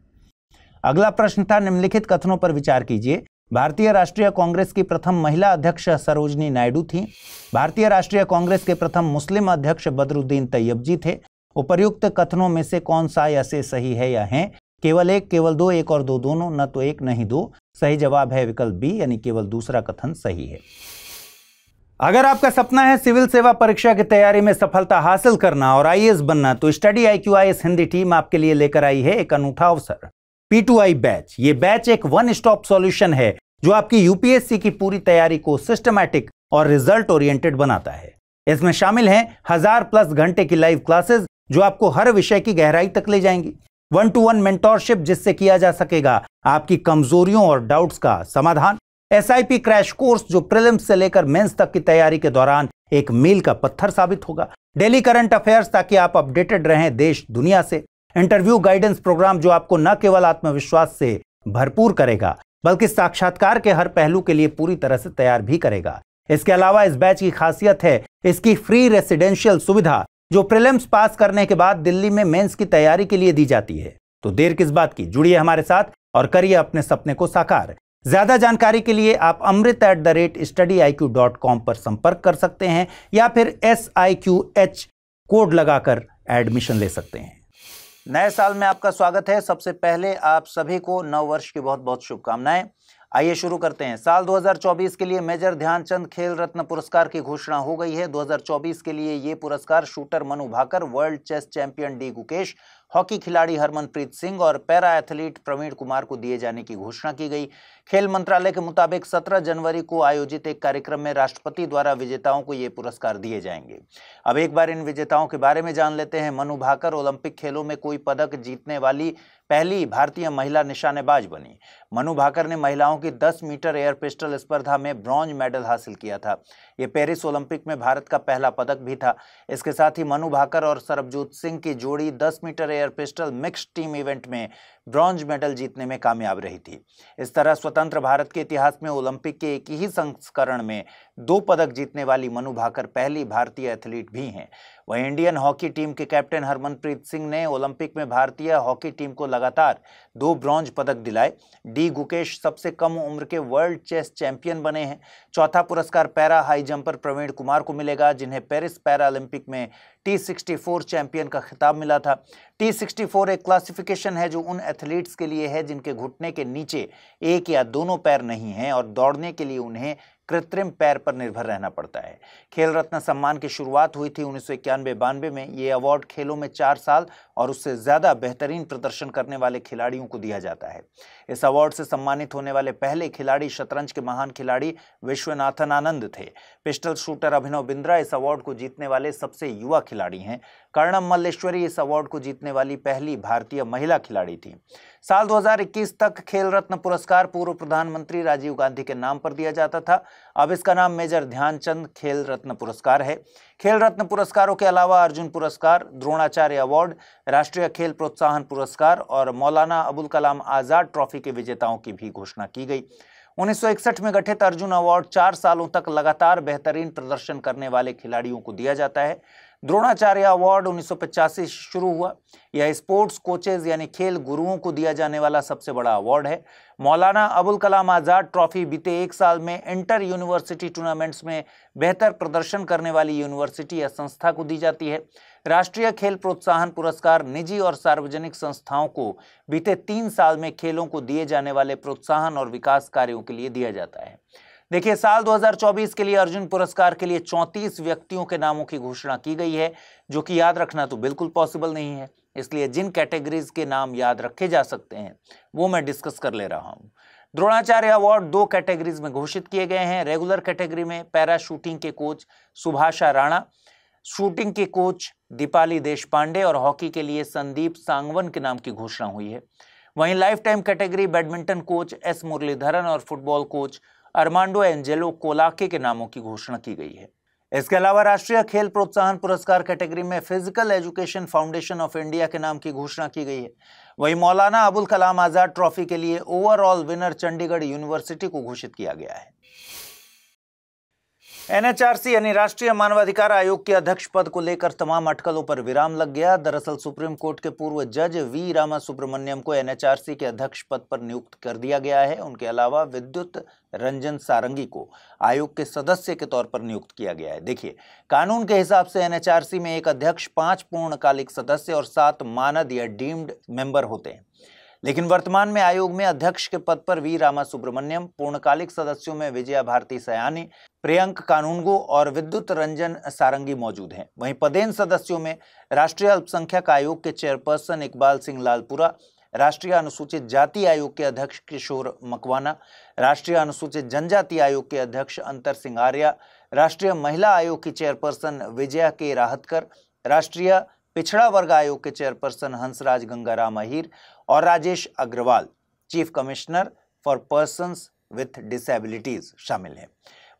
अगला प्रश्न था, निम्नलिखित कथनों पर विचार कीजिए। भारतीय राष्ट्रीय कांग्रेस की प्रथम महिला अध्यक्ष सरोजनी नायडू थी। भारतीय राष्ट्रीय कांग्रेस के प्रथम मुस्लिम अध्यक्ष बदरुद्दीन तैयबजी थे। उपर्युक्त कथनों में से कौन सा या से सही है या है? केवल एक, केवल दो, एक और दो, दोनों, न तो एक नहीं दो। सही जवाब है विकल्प बी, यानी केवल दूसरा कथन सही है। अगर आपका सपना है सिविल सेवा परीक्षा की तैयारी में सफलता हासिल करना और आईएएस बनना, तो study IQ IAS Hindi team आपके लिए लेकर आई है एक अनूठा अवसर, P2I बैच। ये बैच एक वन स्टॉप सॉल्यूशन है जो आपकी यूपीएससी की पूरी तैयारी को सिस्टमैटिक और रिजल्ट ओरिएंटेड बनाता है। इसमें शामिल हैं 1000+ घंटे की लाइव क्लासेस, जो आपको हर विषय की गहराई तक ले जाएंगी। 1-to-1 मेंटोरशिप जिससे किया जा सकेगा आपकी कमजोरियों और डाउट्स का समाधान। SIP क्रैश कोर्स जो प्रीलिम्स से लेकर मेंस तक की तैयारी के दौरान एक मील का पत्थर साबित होगा। डेली करंट अफेयर्स ताकि आप अपडेटेड रहें देश दुनिया से। इंटरव्यू गाइडेंस प्रोग्राम जो आपको न केवल आत्मविश्वास से भरपूर करेगा बल्कि साक्षात्कार के हर पहलू के लिए पूरी तरह से तैयार भी करेगा। इसके अलावा इस बैच की खासियत है इसकी फ्री रेसिडेंशियल सुविधा जो प्रीलिम्स पास करने के बाद दिल्ली में मेंस की तैयारी के लिए दी जाती है। तो देर किस बात की, जुड़िए हमारे साथ और करिए अपने सपने को साकार। ज्यादा जानकारी के लिए आप amrit@studiiq.com पर संपर्क कर सकते हैं या फिर SIQH कोड लगाकर एडमिशन ले सकते हैं। नए साल में आपका स्वागत है। सबसे पहले आप सभी को नव वर्ष की बहुत बहुत शुभकामनाएं। आइए शुरू करते हैं। साल 2024 के लिए मेजर ध्यानचंद खेल रत्न पुरस्कार की घोषणा हो गई है। 2024 के लिए ये पुरस्कार shooter Manu Bhaker, world chess champion D Gukesh, hockey खिलाड़ी हरमनप्रीत सिंह और पैरा एथलीट प्रवीण कुमार को दिए जाने की घोषणा की गई। खेल मंत्रालय के मुताबिक 17 जनवरी को आयोजित एक कार्यक्रम में राष्ट्रपति द्वारा विजेताओं को ये पुरस्कार दिए जाएंगे। अब एक बार इन विजेताओं के बारे में जान लेते हैं। मनु भाकर ओलंपिक खेलों में कोई पदक जीतने वाली पहली भारतीय महिला निशानेबाज बनी। मनु भाकर ने महिलाओं की 10 मीटर एयर पिस्टल स्पर्धा में ब्रॉन्ज मेडल हासिल किया था। ये पेरिस ओलंपिक में भारत का पहला पदक भी था। इसके साथ ही मनु भाकर और सरबजोत सिंह की जोड़ी 10 metre air pistol mixed team event में ब्रॉन्ज मेडल जीतने में कामयाब रही थी। इस तरह स्वतंत्र भारत के इतिहास में ओलंपिक के एक ही संस्करण में 2 पदक जीतने वाली मनु भाकर पहली भारतीय एथलीट भी हैं। वहीं इंडियन हॉकी टीम के कैप्टन हरमनप्रीत सिंह ने ओलंपिक में भारतीय हॉकी टीम को लगातार 2 ब्रॉन्ज पदक दिलाए। डी गुकेश सबसे कम उम्र के वर्ल्ड चेस चैंपियन बने हैं। चौथा पुरस्कार para high jumper Praveen Kumar को मिलेगा, जिन्हें पेरिस पैरा ओलंपिक में T64 चैंपियन का खिताब मिला था। T64 एक क्लासिफिकेशन है जो उन एथलीट्स के लिए है जिनके घुटने के नीचे एक या दोनों पैर नहीं हैं और दौड़ने के लिए उन्हें कृत्रिम पैर पर निर्भर रहना पड़ता है। खेल रत्न सम्मान की शुरुआत हुई थी 1991-92 में। ये अवार्ड खेलों में 4 साल और उससे ज्यादा बेहतरीन प्रदर्शन करने वाले खिलाड़ियों को दिया जाता है। इस अवार्ड से सम्मानित होने वाले पहले खिलाड़ी शतरंज के महान खिलाड़ी विश्वनाथन आनंद थे। पिस्टल शूटर अभिनव बिंद्रा इस अवार्ड को जीतने वाले सबसे युवा खिलाड़ी हैं। कर्णम मल्लेश्वरी इस अवार्ड को जीतने वाली पहली भारतीय महिला खिलाड़ी थी। साल 2021 तक खेल रत्न पुरस्कार पूर्व प्रधानमंत्री राजीव गांधी के नाम पर दिया जाता था। अब इसका नाम मेजर ध्यानचंद खेल रत्न पुरस्कार है। खेल रत्न पुरस्कारों के अलावा अर्जुन पुरस्कार, द्रोणाचार्य अवार्ड, राष्ट्रीय खेल प्रोत्साहन पुरस्कार और मौलाना अबुल कलाम आजाद ट्रॉफी के विजेताओं की भी घोषणा की गई। 1961 में गठित अर्जुन अवार्ड 4 सालों तक लगातार बेहतरीन प्रदर्शन करने वाले खिलाड़ियों को दिया जाता है। द्रोणाचार्य अवार्ड 1985 शुरू हुआ। यह स्पोर्ट्स कोचेज यानी खेल गुरुओं को दिया जाने वाला सबसे बड़ा अवार्ड है। मौलाना अबुल कलाम आजाद ट्रॉफी बीते 1 साल में इंटर यूनिवर्सिटी टूर्नामेंट्स में बेहतर प्रदर्शन करने वाली यूनिवर्सिटी या संस्था को दी जाती है। राष्ट्रीय खेल प्रोत्साहन पुरस्कार निजी और सार्वजनिक संस्थाओं को बीते 3 साल में खेलों को दिए जाने वाले प्रोत्साहन और विकास कार्यों के लिए दिया जाता है। देखिए, साल 2024 के लिए अर्जुन पुरस्कार के लिए 34 व्यक्तियों के नामों की घोषणा की गई है, जो कि याद रखना तो बिल्कुल पॉसिबल नहीं है। इसलिए जिन कैटेगरीज के नाम याद रखे जा सकते हैं वो मैं डिस्कस कर ले रहा हूं। द्रोणाचार्य अवार्ड 2 कैटेगरीज में घोषित किए गए हैं। रेगुलर कैटेगरी में पैरा शूटिंग के कोच सुभाषा राणा, शूटिंग के कोच दीपाली देशपांडे और हॉकी के लिए संदीप सांगवन के नाम की घोषणा हुई है। वहीं lifetime category badminton coach S Muralidharan और फुटबॉल कोच अर्मांडो एंजेलो कोलाके के नामों की घोषणा की गई है। इसके अलावा राष्ट्रीय खेल प्रोत्साहन पुरस्कार कैटेगरी में physical education foundation of India के नाम की घोषणा की गई है। वहीं मौलाना अबुल कलाम आजाद ट्रॉफी के लिए ओवरऑल विनर चंडीगढ़ यूनिवर्सिटी को घोषित किया गया है। NHRC यानी राष्ट्रीय मानवाधिकार आयोग के अध्यक्ष पद को लेकर तमाम अटकलों पर विराम लग गया। दरअसल सुप्रीम कोर्ट के पूर्व जज V रामासुब्रमण्यम को NHRC के अध्यक्ष पद पर नियुक्त कर दिया गया है। उनके अलावा विद्युत रंजन सारंगी को आयोग के सदस्य के तौर पर नियुक्त किया गया है। देखिए, कानून के हिसाब से NHRC में एक अध्यक्ष, 5 पूर्णकालिक सदस्य और 7 मानद या डीम्ड मेंबर होते हैं। लेकिन वर्तमान में आयोग में अध्यक्ष के पद पर V रामासुब्रमण्यम, पूर्णकालिक सदस्यों में विजया भारती सयानी, प्रियंक कानूनगो और विद्युत रंजन सारंगी मौजूद हैं। वहीं पदेन सदस्यों में राष्ट्रीय अल्पसंख्यक आयोग के चेयरपर्सन इकबाल सिंह लालपुरा, राष्ट्रीय अनुसूचित जाति आयोग के अध्यक्ष किशोर मकवाना, राष्ट्रीय अनुसूचित जनजाति आयोग के अध्यक्ष अंतर सिंह आर्या, राष्ट्रीय महिला आयोग की चेयरपर्सन विजया के राहतकर, राष्ट्रीय पिछड़ा वर्ग आयोग के चेयरपर्सन हंसराज गंगाराम अहीर और Rajesh Agarwal, chief commissioner for persons with disabilities शामिल हैं।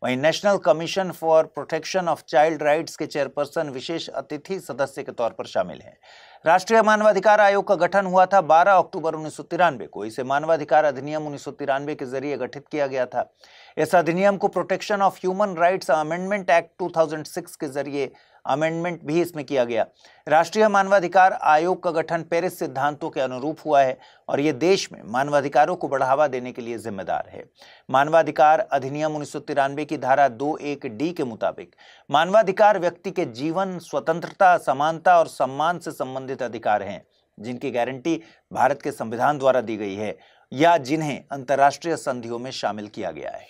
वहीं national commission for protection of child rights के चेयरपर्सन विशेष अतिथि सदस्य के तौर पर शामिल हैं। राष्ट्रीय मानवाधिकार आयोग का गठन हुआ था 12 अक्टूबर 1993 को। इसे मानवाधिकार अधिनियम 1993 के जरिए गठित किया गया था। इस अधिनियम को protection of human rights amendment act 2006 के जरिए अमेंडमेंट भी इसमें किया गया। राष्ट्रीय मानवाधिकार आयोग का गठन पेरिस सिद्धांतों के अनुरूप हुआ है और यह देश में मानवाधिकारों को बढ़ावा देने के लिए जिम्मेदार है। मानवाधिकार अधिनियम 1993 की धारा 21D के मुताबिक मानवाधिकार व्यक्ति के जीवन, स्वतंत्रता, समानता और सम्मान से संबंधित अधिकार हैं, जिनकी गारंटी भारत के संविधान द्वारा दी गई है या जिन्हें अंतर्राष्ट्रीय संधियों में शामिल किया गया है।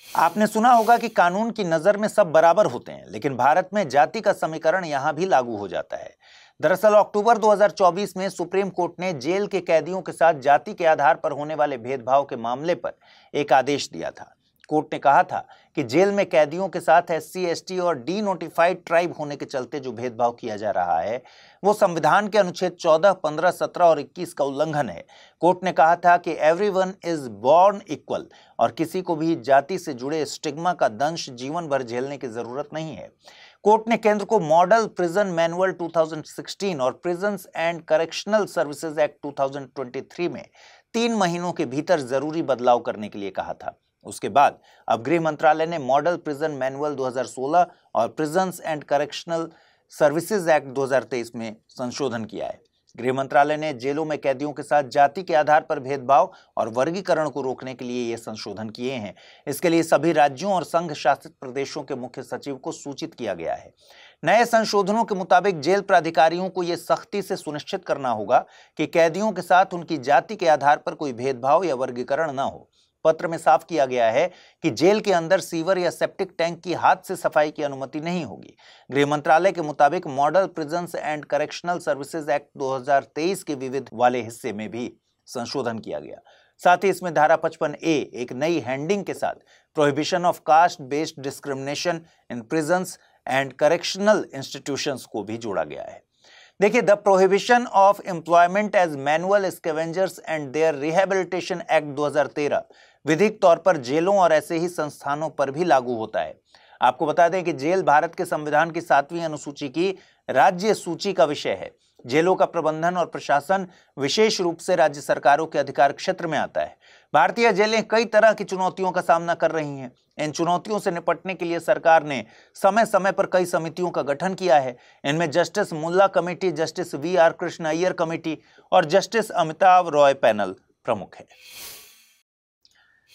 आपने सुना होगा कि कानून की नजर में सब बराबर होते हैं, लेकिन भारत में जाति का समीकरण यहां भी लागू हो जाता है। दरअसल अक्टूबर 2024 में सुप्रीम कोर्ट ने जेल के कैदियों के साथ जाति के आधार पर होने वाले भेदभाव के मामले पर एक आदेश दिया था। कोर्ट ने कहा था कि जेल में कैदियों के साथ SC, ST और डी नोटिफाइड ट्राइब होने के चलते जो भेदभाव किया जा रहा है वो संविधान के अनुच्छेद 14, 15, 17 और 21 का उल्लंघन है। कोर्ट ने कहा था कि एवरीवन इज बॉर्न इक्वल और किसी को भी जाति से जुड़े स्टिग्मा का दंश जीवन भर झेलने की जरूरत नहीं है। कोर्ट ने केंद्र को मॉडल प्रिजन मैनुअल 2016 और prisons and correctional services act 2023 में 3 महीनों के भीतर जरूरी बदलाव करने के लिए कहा था। उसके बाद अब गृह मंत्रालय ने मॉडल प्रिजन मैनुअल 2016 और prisons and correctional services act 2023 में संशोधन किया है। गृह मंत्रालय ने जेलों में कैदियों के साथ जाति के आधार पर भेदभाव और वर्गीकरण को रोकने के लिए ये संशोधन किए हैं। इसके लिए सभी राज्यों और संघ शासित प्रदेशों के मुख्य सचिव को सूचित किया गया है। नए संशोधनों के मुताबिक जेल प्राधिकारियों को यह सख्ती से सुनिश्चित करना होगा कि कैदियों के साथ उनकी जाति के आधार पर कोई भेदभाव या वर्गीकरण न हो। पत्र में साफ किया गया है कि जेल के अंदर सीवर या सेप्टिक टैंक की हाथ से सफाई की अनुमति नहीं होगी। गृह मंत्रालय के मुताबिक model prisons and correctional services act 2023 के विविध वाले हिस्से में भी संशोधन किया गया। साथ ही इसमें धारा 55A एक नई हैंडिंग के साथ prohibition of caste based discrimination in prisons and correctional institutions को भी जोड़ा गया है। देखिए, the prohibition of employment as manual scavengers and their rehabilitation act 2013 विधिक तौर पर जेलों और ऐसे ही संस्थानों पर भी लागू होता है। आपको बता दें कि जेल भारत के संविधान की 7वीं अनुसूची की राज्य सूची का विषय है। जेलों का प्रबंधन और प्रशासन विशेष रूप से राज्य सरकारों के अधिकार क्षेत्र में आता है। भारतीय जेलें कई तरह की चुनौतियों का सामना कर रही हैं। इन चुनौतियों से निपटने के लिए सरकार ने समय समय पर कई समितियों का गठन किया है। इनमें justice Mulla committee, justice VR Krishna Iyer committee और जस्टिस अमिताभ रॉय पैनल प्रमुख है।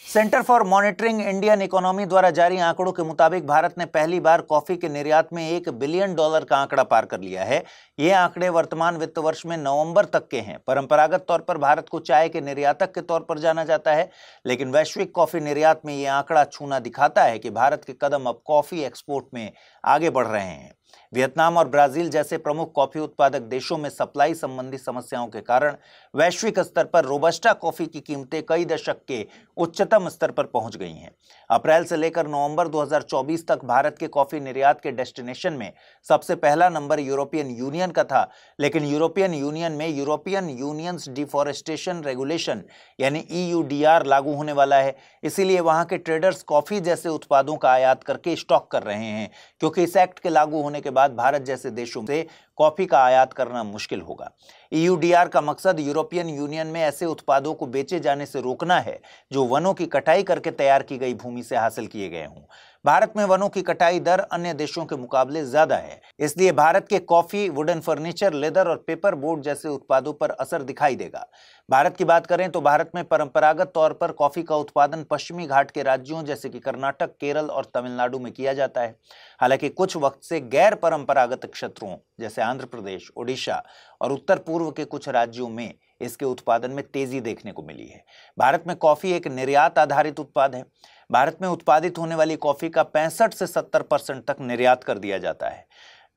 Centre for Monitoring Indian Economy द्वारा जारी आंकड़ों के मुताबिक भारत ने पहली बार कॉफी के निर्यात में $1 बिलियन का आंकड़ा पार कर लिया है। ये आंकड़े वर्तमान वित्त वर्ष में नवंबर तक के हैं। परंपरागत तौर पर भारत को चाय के निर्यातक के तौर पर जाना जाता है, लेकिन वैश्विक कॉफी निर्यात में ये आंकड़ा छूना दिखाता है कि भारत के कदम अब कॉफी एक्सपोर्ट में आगे बढ़ रहे हैं। वियतनाम और ब्राजील जैसे प्रमुख कॉफी उत्पादक देशों में सप्लाई संबंधी समस्याओं के कारण वैश्विक स्तर पर रोबस्टा कॉफी की कीमतें कई दशक के उच्चतम स्तर पर पहुंच गई हैं। अप्रैल से लेकर नवंबर 2024 तक भारत के कॉफी निर्यात के डेस्टिनेशन में सबसे पहला नंबर यूरोपियन यूनियन का था, लेकिन यूरोपियन यूनियन में यूरोपियन यूनियंस डिफॉरेस्टेशन रेगुलेशन यानी EUDR लागू होने वाला है। इसीलिए वहां के ट्रेडर्स कॉफी जैसे उत्पादों का आयात करके स्टॉक कर रहे हैं, क्योंकि इस एक्ट के लागू होने के बाद भारत जैसे देशों से कॉफी का आयात करना मुश्किल होगा। EUDR का मकसद यूरोपियन यूनियन में ऐसे उत्पादों को बेचे जाने से रोकना है जो वनों की कटाई करके तैयार की गई भूमि से हासिल किए गए हों। भारत में वनों की कटाई दर अन्य देशों के मुकाबले ज्यादा है, इसलिए भारत के कॉफी, वुडन फर्नीचर, लेदर और पेपर बोर्ड जैसे उत्पादों पर असर दिखाई देगा। भारत की बात करें तो भारत में परंपरागत तौर पर कॉफी का उत्पादन पश्चिमी घाट के राज्यों जैसे कि कर्नाटक, केरल और तमिलनाडु में किया जाता है। हालांकि कुछ वक्त से गैर परंपरागत क्षेत्रों जैसे आंध्र प्रदेश, ओडिशा और उत्तर पूर्व के कुछ राज्यों में इसके उत्पादन में तेजी देखने को मिली है। भारत में कॉफी एक निर्यात आधारित उत्पाद है। भारत में उत्पादित होने वाली कॉफी का 65 से 70% तक निर्यात कर दिया जाता है।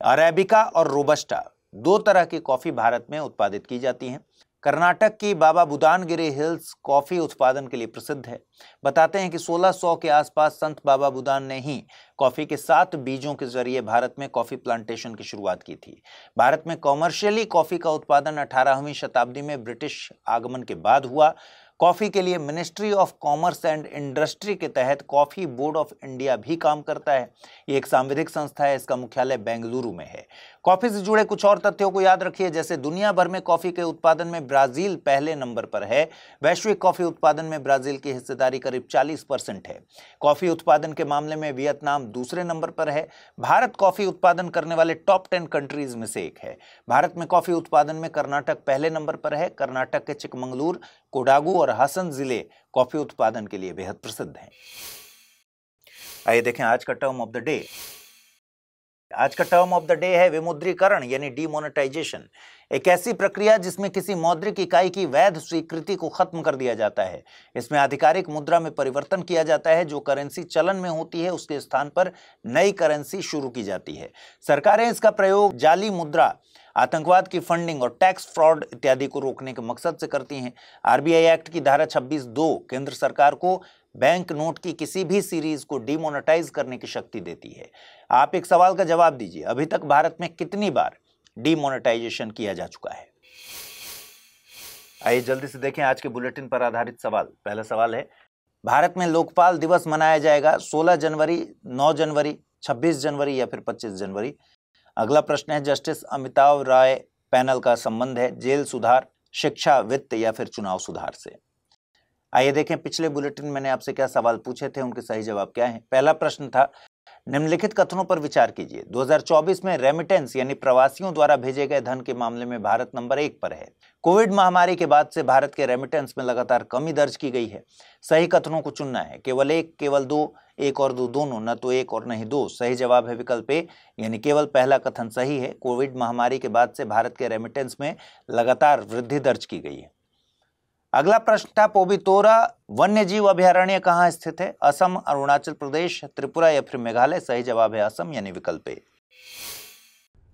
अरेबिका और रोबस्टा 2 तरह की कॉफी भारत में उत्पादित की जाती हैं। कर्नाटक की बाबा बुदानगिरी हिल्स कॉफी उत्पादन के लिए प्रसिद्ध है। बताते हैं कि 1600 के आसपास संत बाबा बुदान ने ही कॉफी के 7 बीजों के जरिए भारत में कॉफी प्लांटेशन की शुरुआत की थी। भारत में कॉमर्शियली कॉफी का उत्पादन 18वीं शताब्दी में ब्रिटिश आगमन के बाद हुआ। कॉफी के लिए ministry of commerce and industry के तहत कॉफी बोर्ड ऑफ इंडिया भी काम करता है। ये एक सांविधिक संस्था है। इसका मुख्यालय बेंगलुरु में है। कॉफी से जुड़े कुछ और तथ्यों को याद रखिए, जैसे दुनिया भर में कॉफी के उत्पादन में ब्राजील पहले नंबर पर है। वैश्विक कॉफी उत्पादन में ब्राजील की हिस्सेदारी करीब 40% है। कॉफी उत्पादन के मामले में वियतनाम दूसरे नंबर पर है। भारत कॉफी उत्पादन करने वाले टॉप 10 कंट्रीज में से एक है। भारत में कॉफी उत्पादन में कर्नाटक पहले नंबर पर है। कर्नाटक के चिकमंगलूर, कोडागू और हासन जिले कॉफी उत्पादन के लिए बेहद प्रसिद्ध हैं। आइए देखें आज का टर्म ऑफ द डे। आज का टर्म ऑफ द डे है विमुद्रीकरण यानी डीमोनेटाइजेशन। एक ऐसी प्रक्रिया जिसमें किसी मौद्रिक इकाई की वैध स्वीकृति को खत्म कर दिया जाता है। इसमें आधिकारिक मुद्रा में परिवर्तन किया जाता है। जो करेंसी चलन में होती है उसके स्थान पर नई करेंसी शुरू की जाती है। सरकारें इसका प्रयोग जाली मुद्रा, आतंकवाद की फंडिंग और टैक्स फ्रॉड इत्यादि को रोकने के मकसद से करती हैं। आरबीआई एक्ट की धारा 26(2) केंद्र सरकार को बैंक नोट की किसी भी सीरीज को डीमोनेटाइज करने की शक्ति देती है। आप एक सवाल का जवाब दीजिए, अभी तक भारत में कितनी बार डीमोनेटाइजेशन किया जा चुका है? आइए जल्दी से देखें आज के बुलेटिन पर आधारित सवाल। पहला सवाल है, भारत में लोकपाल दिवस मनाया जाएगा 16 जनवरी, 9 जनवरी, 26 जनवरी या फिर 25 जनवरी? अगला प्रश्न है, जस्टिस अमिताभ राय पैनल का संबंध है जेल सुधार, शिक्षा, वित्त या फिर चुनाव सुधार से? आइए देखें पिछले बुलेटिन मैंने आपसे क्या सवाल पूछे थे, उनके सही जवाब क्या हैं। पहला प्रश्न था, निम्नलिखित कथनों पर विचार कीजिए। 2024 में रेमिटेंस यानी प्रवासियों द्वारा भेजे गए धन के मामले में भारत नंबर 1 पर है। कोविड महामारी के बाद से भारत के रेमिटेंस में लगातार कमी दर्ज की गई है। सही कथनों को चुनना है, केवल 1, केवल 2, 1 और 2 दोनों, न तो 1 और न ही 2। सही जवाब है विकल्प ए यानी केवल पहला कथन सही है। कोविड महामारी के बाद से भारत के रेमिटेंस में लगातार वृद्धि दर्ज की गई है। अगला प्रश्न था, पोबितोरा वन्य जीव अभयारण्य कहाँ स्थित है? असम, अरुणाचल प्रदेश, त्रिपुरा या फिर मेघालय? सही जवाब है असम यानी विकल्प ए।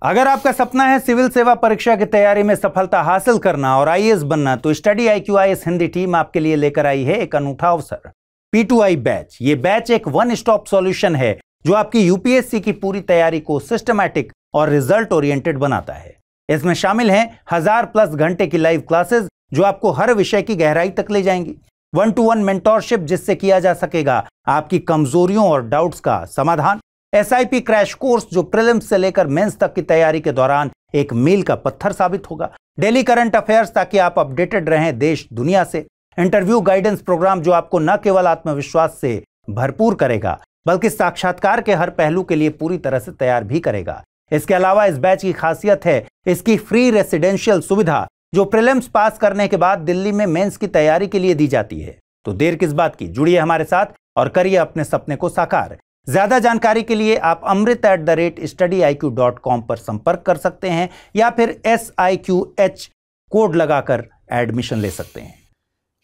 अगर आपका सपना है सिविल सेवा परीक्षा की तैयारी में सफलता हासिल करना और आईएएस बनना, तो study IQ IAS Hindi team आपके लिए लेकर आई है एक अनूठा अवसर, P2I बैच। ये बैच एक वन स्टॉप सॉल्यूशन है जो आपकी यूपीएससी की पूरी तैयारी को सिस्टमैटिक और रिजल्ट ओरिएंटेड बनाता है। इसमें शामिल हैं 1000+ घंटे की लाइव क्लासेस जो आपको हर विषय की गहराई तक ले जाएंगी। 1-to-1 मेंटोरशिप जिससे किया जा सकेगा आपकी कमजोरियों और डाउट्स का समाधान। SIP क्रैश कोर्स जो प्रीलिम्स से लेकर मेंस तक की तैयारी के दौरान एक मील का पत्थर साबित होगा। डेली करंट अफेयर्स ताकि आप अपडेटेड रहें देश दुनिया से। इंटरव्यू गाइडेंस प्रोग्राम जो आपको न केवल आत्मविश्वास से भरपूर करेगा बल्कि साक्षात्कार के हर पहलू के लिए पूरी तरह से तैयार भी करेगा। इसके अलावा इस बैच की खासियत है इसकी फ्री रेसिडेंशियल सुविधा जो प्रीलिम्स पास करने के बाद दिल्ली में मेंस की तैयारी के लिए दी जाती है। तो देर किस बात की, जुड़िए हमारे साथ और करिए अपने सपने को साकार। ज्यादा जानकारी के लिए आप amrit@studiiq.com पर संपर्क कर सकते हैं या फिर SIQH कोड लगाकर एडमिशन ले सकते हैं।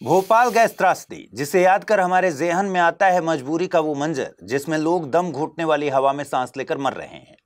भोपाल गैस त्रासदी, जिसे याद कर हमारे जेहन में आता है मजबूरी का वो मंजर जिसमें लोग दम घुटने वाली हवा में सांस लेकर मर रहे हैं।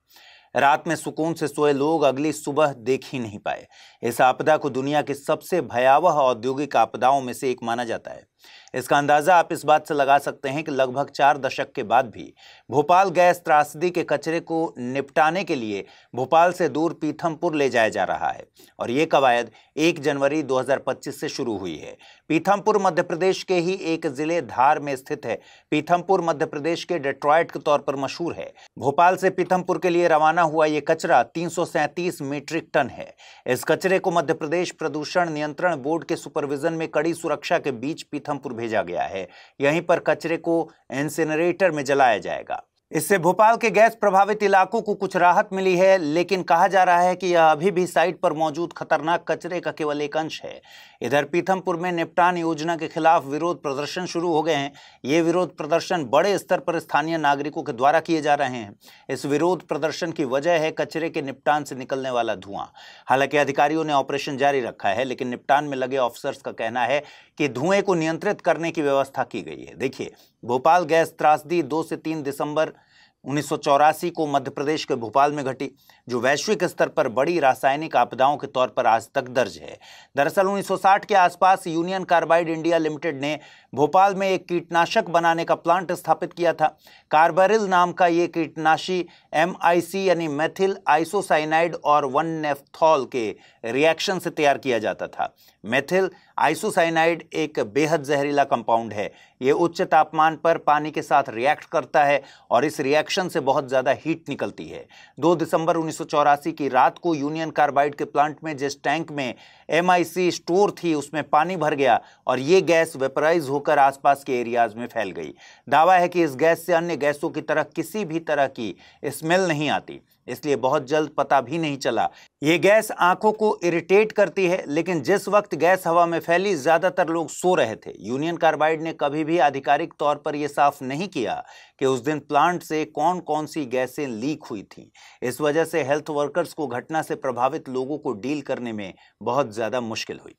रात में सुकून से सोए लोग अगली सुबह देख ही नहीं पाए। इस आपदा को दुनिया की सबसे भयावह औद्योगिक आपदाओं में से एक माना जाता है। इसका अंदाजा आप इस बात से लगा सकते हैं कि लगभग 4 दशक के बाद भी भोपाल गैस त्रासदी के कचरे को निपटाने के लिए भोपाल से दूर पीथमपुर ले जाया जा रहा है और ये कवायद 1 जनवरी 2025 से शुरू हुई है। पीथमपुर मध्य प्रदेश के ही एक जिले धार में स्थित है। पीथमपुर मध्य प्रदेश के डेट्रॉयट के तौर पर मशहूर है। भोपाल से पीथमपुर के लिए रवाना हुआ ये कचरा 337 मीट्रिक टन है। इस कचरे को मध्य प्रदेश प्रदूषण नियंत्रण बोर्ड के सुपरविजन में कड़ी सुरक्षा के बीच पीथमपुर भेजा गया है। यहीं पर कचरे को इंसिनरेटर में जलाया जाएगा। इससे भोपाल के गैस प्रभावित इलाकों को कुछ राहत मिली है, लेकिन कहा जा रहा है कि यह अभी भी साइट पर मौजूद खतरनाक कचरे का केवल एक अंश है। इधर पीथमपुर में निपटान योजना के खिलाफ विरोध प्रदर्शन शुरू हो गए हैं। ये विरोध प्रदर्शन बड़े स्तर पर स्थानीय नागरिकों के द्वारा किए जा रहे हैं। इस विरोध प्रदर्शन की वजह है कचरे के निपटान से निकलने वाला धुआं। हालांकि अधिकारियों ने ऑपरेशन जारी रखा है, लेकिन निपटान में लगे ऑफिसर्स का कहना है कि धुएं को नियंत्रित करने की व्यवस्था की गई है। देखिए, भोपाल गैस त्रासदी 2 से 3 दिसंबर 1984 को मध्य प्रदेश के भोपाल में घटी, जो वैश्विक स्तर पर बड़ी रासायनिक आपदाओं के तौर पर आज तक दर्ज है। दरअसल 1960 के आसपास यूनियन कार्बाइड इंडिया लिमिटेड ने भोपाल में एक कीटनाशक बनाने का प्लांट स्थापित किया था। कार्बारिल नाम का ये कीटनाशी MIC यानी मेथिल आइसोसाइनाइड और 1-नेफ्थॉल के रिएक्शन से तैयार किया जाता था। मेथिल आइसोसाइनाइड एक बेहद जहरीला कंपाउंड है। ये उच्च तापमान पर पानी के साथ रिएक्ट करता है और इस रिएक्शन से बहुत ज्यादा हीट निकलती है। 2 दिसंबर 1984 की रात को यूनियन कार्बाइड के प्लांट में जिस टैंक में MIC स्टोर थी उसमें पानी भर गया और ये गैस वेपराइज होकर आसपास के एरियाज में फैल गई। दावा है कि इस गैस से अन्य गैसों की तरह किसी भी तरह की स्मेल नहीं आती, इसलिए बहुत जल्द पता भी नहीं चला। ये गैस आंखों को इरिटेट करती है, लेकिन जिस वक्त गैस हवा में फैली ज्यादातर लोग सो रहे थे। यूनियन कार्बाइड ने कभी भी आधिकारिक तौर पर यह साफ नहीं किया कि उस दिन प्लांट से कौन कौन सी गैसें लीक हुई थी। इस वजह से हेल्थ वर्कर्स को घटना से प्रभावित लोगों को डील करने में बहुत ज्यादा मुश्किल हुई।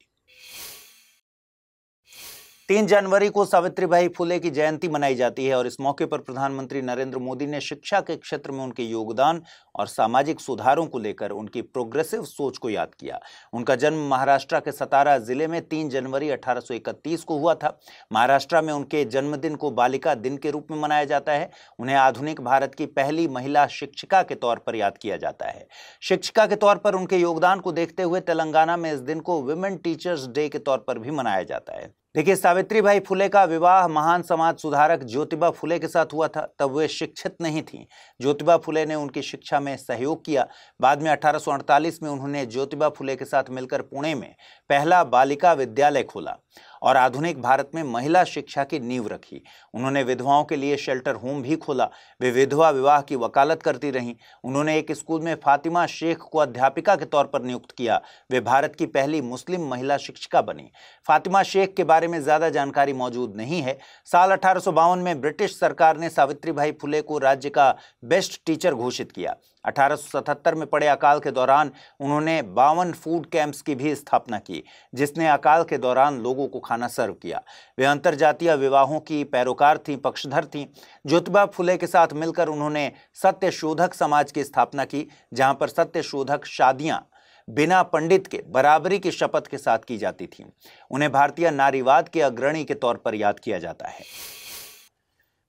3 जनवरी को सावित्रीबाई फुले की जयंती मनाई जाती है और इस मौके पर प्रधानमंत्री नरेंद्र मोदी ने शिक्षा के क्षेत्र में उनके योगदान और सामाजिक सुधारों को लेकर उनकी प्रोग्रेसिव सोच को याद किया। उनका जन्म महाराष्ट्र के सतारा जिले में 3 जनवरी 1831 को हुआ था। महाराष्ट्र में उनके जन्मदिन को बालिका दिन के रूप में मनाया जाता है। उन्हें आधुनिक भारत की पहली महिला शिक्षिका के तौर पर याद किया जाता है। शिक्षिका के तौर पर उनके योगदान को देखते हुए तेलंगाना में इस दिन को विमेन टीचर्स डे के तौर पर भी मनाया जाता है। देखिए, सावित्रीबाई फुले का विवाह महान समाज सुधारक ज्योतिबा फुले के साथ हुआ था। तब वे शिक्षित नहीं थीं। ज्योतिबा फुले ने उनकी शिक्षा में सहयोग किया। बाद में 1848 में उन्होंने ज्योतिबा फुले के साथ मिलकर पुणे में पहला बालिका विद्यालय खोला और आधुनिक भारत में महिला शिक्षा की नींव रखी। उन्होंने विधवाओं के लिए शेल्टर होम भी खोला। वे विधवा विवाह की वकालत करती रहीं। उन्होंने एक स्कूल में फातिमा शेख को अध्यापिका के तौर पर नियुक्त किया। वे भारत की पहली मुस्लिम महिला शिक्षिका बनी। फातिमा शेख के बारे में ज्यादा जानकारी मौजूद नहीं है। साल 1852 में ब्रिटिश सरकार ने सावित्रीबाई फुले को राज्य का बेस्ट टीचर घोषित किया। 1877 में पड़े अकाल के दौरान उन्होंने 52 फूड कैंप्स की भी स्थापना की, जिसने अकाल के दौरान लोगों को खाना सर्व किया। वे अंतरजातीय विवाहों की पैरोकार थीं, पक्षधर थीं। ज्योतिबा फुले के साथ मिलकर उन्होंने सत्यशोधक समाज की स्थापना की, जहां पर सत्यशोधक शादियां बिना पंडित के बराबरी की शपथ के साथ की जाती थीं। उन्हें भारतीय नारीवाद के अग्रणी के तौर पर याद किया जाता है।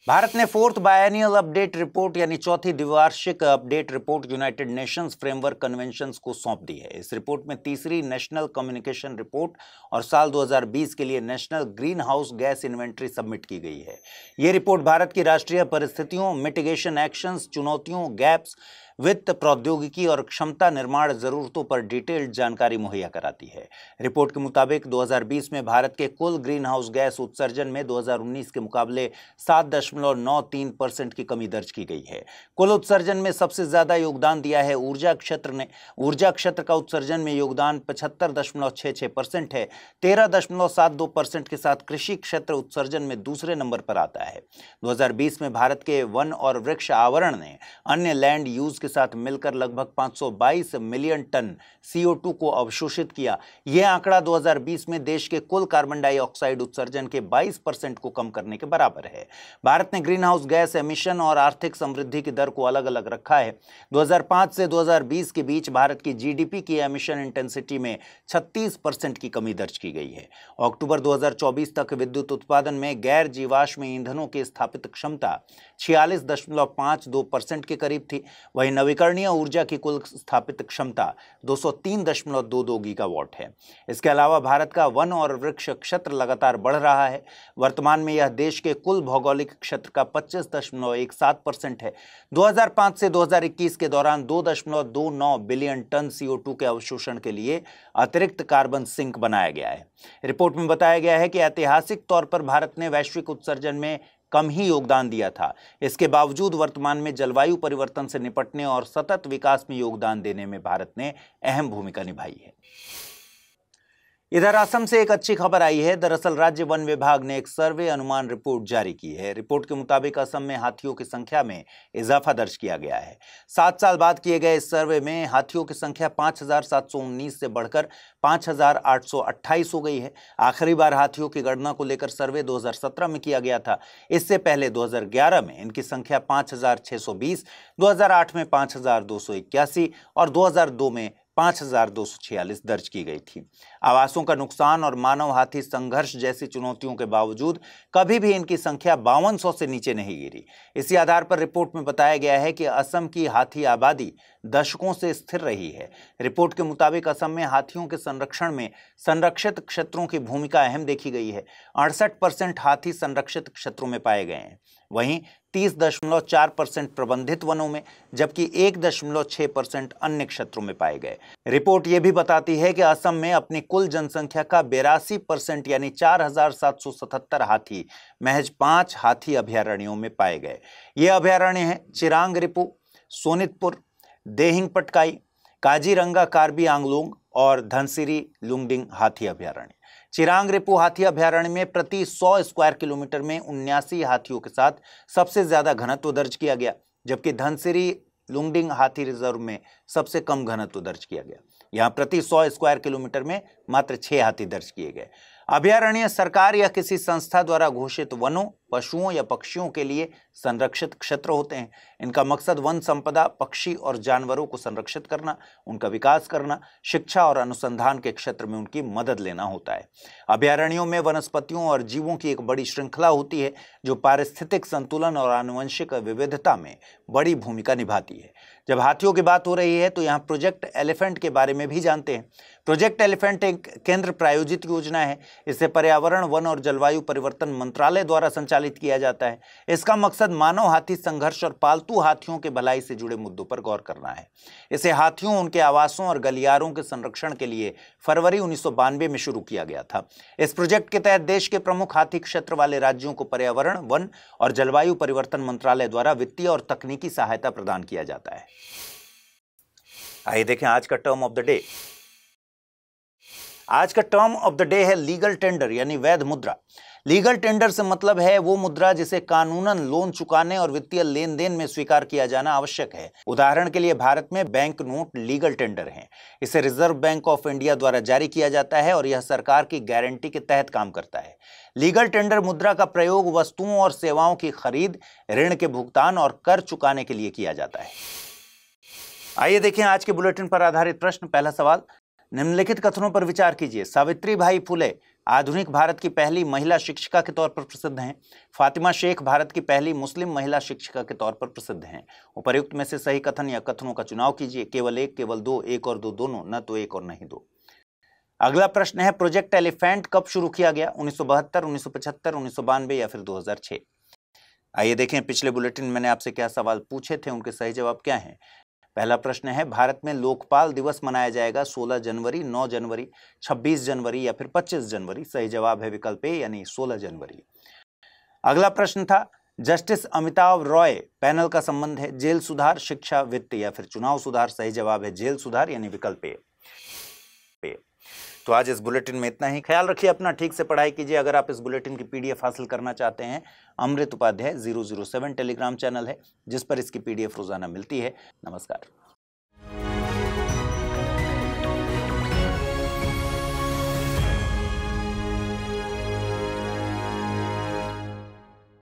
भारत ने 4th बायनियल अपडेट रिपोर्ट यानी चौथी द्विवार्षिक update report United Nations framework conventions को सौंप दी है। इस रिपोर्ट में तीसरी नेशनल कम्युनिकेशन रिपोर्ट और साल 2020 के लिए national green house gas inventory submit की गई है। ये रिपोर्ट भारत की राष्ट्रीय परिस्थितियों, मिटिगेशन एक्शंस, चुनौतियों, गैप्स, वित्त, प्रौद्योगिकी और क्षमता निर्माण जरूरतों पर डिटेल्ड जानकारी मुहैया कराती है। रिपोर्ट के मुताबिक 2020 में भारत के कुल ग्रीन हाउस गैस उत्सर्जन में 2019 के मुकाबले 7.93% की कमी दर्ज की गई है। कुल उत्सर्जन में सबसे ज्यादा योगदान दिया है ऊर्जा क्षेत्र ने। ऊर्जा क्षेत्र का उत्सर्जन में योगदान 75.66% है। 13.72% के साथ कृषि क्षेत्र उत्सर्जन में दूसरे नंबर पर आता है। 2020 में भारत के वन और वृक्ष आवरण ने अन्य लैंड यूज के साथ मिलकर लगभग 522 मिलियन टन CO2 को अवशोषित किया। यह आंकड़ा 2020 में देश के कुल कार्बन डाइऑक्साइड उत्सर्जन के 22% को कम करने के बराबर है। भारत ने ग्रीन हाउस गैस एमिशन और आर्थिक समृद्धि की दर को अलग अलग रखा है। 2005 से 2020 के बीच भारत की GDP की एमिशन इंटेंसिटी में 36% की कमी दर्ज की गई है। अक्टूबर 2024 तक विद्युत उत्पादन में गैर जीवाश्म ईंधनों की स्थापित क्षमता 46.52% के करीब थी। वहीं नवीकरणीय ऊर्जा की कुल स्थापित क्षमता 203.22 गीगावाट है। इसके अलावा भारत का वन और वृक्ष क्षेत्र लगातार बढ़ रहा है। वर्तमान में यह देश के कुल भौगोलिक क्षेत्र का 25.17% है। 2005 से 2021 के दौरान 2.29 बिलियन टन CO2 के अवशोषण के लिए अतिरिक्त कार्बन सिंक बनाया गया है। रिपोर्ट में बताया गया है कि ऐतिहासिक तौर पर भारत ने वैश्विक उत्सर्जन में कम ही योगदान दिया था। इसके बावजूद वर्तमान में जलवायु परिवर्तन से निपटने और सतत विकास में योगदान देने में भारत ने अहम भूमिका निभाई है। इधर असम से एक अच्छी खबर आई है। दरअसल राज्य वन विभाग ने एक सर्वे अनुमान रिपोर्ट जारी की है। रिपोर्ट के मुताबिक असम में हाथियों की संख्या में इजाफा दर्ज किया गया है। 7 साल बाद किए गए इस सर्वे में हाथियों की संख्या 5,719 से बढ़कर 5,828 हो गई है। आखिरी बार हाथियों की गणना को लेकर सर्वे 2017 में किया गया था। इससे पहले 2011 में इनकी संख्या 5,620, 2008 में 5,281 और 2002 में 5,246 दर्ज की गई थी। आवासों का नुकसान और मानव हाथी संघर्ष जैसी चुनौतियों के बावजूद कभी भी इनकी संख्या 5200 से नीचे नहीं गिरी। इसी आधार पर रिपोर्ट में बताया गया है कि असम की हाथी आबादी दशकों से स्थिर रही है। रिपोर्ट के मुताबिक असम में हाथियों के संरक्षण में संरक्षित क्षेत्रों की भूमिका अहम देखी गई है। 68% हाथी संरक्षित क्षेत्रों में पाए गए हैं, वहीं 30.4% प्रबंधित वनों में, जबकि 1.6% अन्य क्षेत्रों में पाए गए। रिपोर्ट यह भी बताती है कि असम में अपनी कुल जनसंख्या का 82% यानी 4,777 हाथी महज 5 हाथी अभयारण्यों में पाए गए। ये अभयारण्य हैं चिरांग रिपु, सोनितपुर, देहिंग पटकाई, काजीरंगा कार्बी आंगलोंग और धनसिरी लुंगडिंग हाथी अभयारण्य। चिरांग रिपु हाथी अभयारण्य में प्रति 100 स्क्वायर किलोमीटर में 79 हाथियों के साथ सबसे ज्यादा घनत्व दर्ज किया गया, जबकि धनसिरी लुंगडिंग हाथी रिजर्व में सबसे कम घनत्व दर्ज किया गया। यहां प्रति 100 स्क्वायर किलोमीटर में मात्र 6 हाथी दर्ज किए गए। अभयारण्य सरकार या किसी संस्था द्वारा घोषित वनों, पशुओं या पक्षियों के लिए संरक्षित क्षेत्र होते हैं। इनका मकसद वन संपदा, पक्षी और जानवरों को संरक्षित करना, उनका विकास करना, शिक्षा और अनुसंधान के क्षेत्र में उनकी मदद लेना होता है। अभयारण्यों में वनस्पतियों और जीवों की एक बड़ी श्रृंखला होती है जो पारिस्थितिक संतुलन और आनुवंशिक विविधता में बड़ी भूमिका निभाती है। जब हाथियों की बात हो रही है तो यहाँ प्रोजेक्ट एलिफेंट के बारे में भी जानते हैं। प्रोजेक्ट एलिफेंट एक केंद्र प्रायोजित योजना है। इसे पर्यावरण, वन और जलवायु परिवर्तन मंत्रालय द्वारा संचालित किया जाता है। इसका मकसद मानव हाथी संघर्ष और पालतू हाथियों के भलाई से जुड़े मुद्दों पर गौर करना है। इसे हाथियों, उनके आवासों और गलियारों के संरक्षण के लिए फरवरी 1992 में शुरू किया गया था। इस प्रोजेक्ट के तहत देश के प्रमुख हाथी क्षेत्र वाले राज्यों को पर्यावरण, वन और जलवायु परिवर्तन मंत्रालय द्वारा वित्तीय और तकनीकी सहायता प्रदान किया जाता है। आइए देखें आज का टर्म ऑफ द डे। आज का टर्म ऑफ द डे है लीगल टेंडर यानी वैध मुद्रा। लीगल टेंडर से मतलब है वो मुद्रा जिसे कानूनन लोन चुकाने और वित्तीय लेन देन में स्वीकार किया जाना आवश्यक है। उदाहरण के लिए भारत में बैंक नोट लीगल टेंडर हैं। इसे रिजर्व बैंक ऑफ इंडिया द्वारा जारी किया जाता है और यह सरकार की गारंटी के तहत काम करता है। लीगल टेंडर मुद्रा का प्रयोग वस्तुओं और सेवाओं की खरीद, ऋण के भुगतान और कर चुकाने के लिए किया जाता है। आइए देखें आज के बुलेटिन पर आधारित प्रश्न। पहला सवाल, निम्नलिखित कथनों पर विचार कीजिए। सावित्रीबाई फुले आधुनिक भारत की पहली महिला शिक्षिका के तौर पर प्रसिद्ध हैं। फातिमा शेख भारत की पहली मुस्लिम महिला शिक्षिका के तौर पर प्रसिद्ध हैं। उपर्युक्त में से सही कथन या कथनों का चुनाव कीजिए। केवल एक, केवल दो, एक और दो दोनों, न तो एक और नहीं दो। अगला प्रश्न है, प्रोजेक्ट एलिफेंट कब शुरू किया गया? 1972, 1975, 1992 या फिर 2006? आइए देखें पिछले बुलेटिन में मैंने आपसे क्या सवाल पूछे थे, उनके सही जवाब क्या हैं। पहला प्रश्न है, भारत में लोकपाल दिवस मनाया जाएगा 16 जनवरी, 9 जनवरी, 26 जनवरी या फिर 25 जनवरी? सही जवाब है विकल्प ए यानी 16 जनवरी। अगला प्रश्न था, जस्टिस अमिताभ रॉय पैनल का संबंध है जेल सुधार, शिक्षा, वित्त या फिर चुनाव सुधार? सही जवाब है जेल सुधार यानी विकल्प ए। तो आज इस बुलेटिन में इतना ही। ख्याल रखिए अपना, ठीक से पढ़ाई कीजिए। अगर आप इस बुलेटिन की पीडीएफ हासिल करना चाहते हैं, अमृत उपाध्याय 007 टेलीग्राम चैनल है जिस पर इसकी पीडीएफ रोजाना मिलती है। नमस्कार।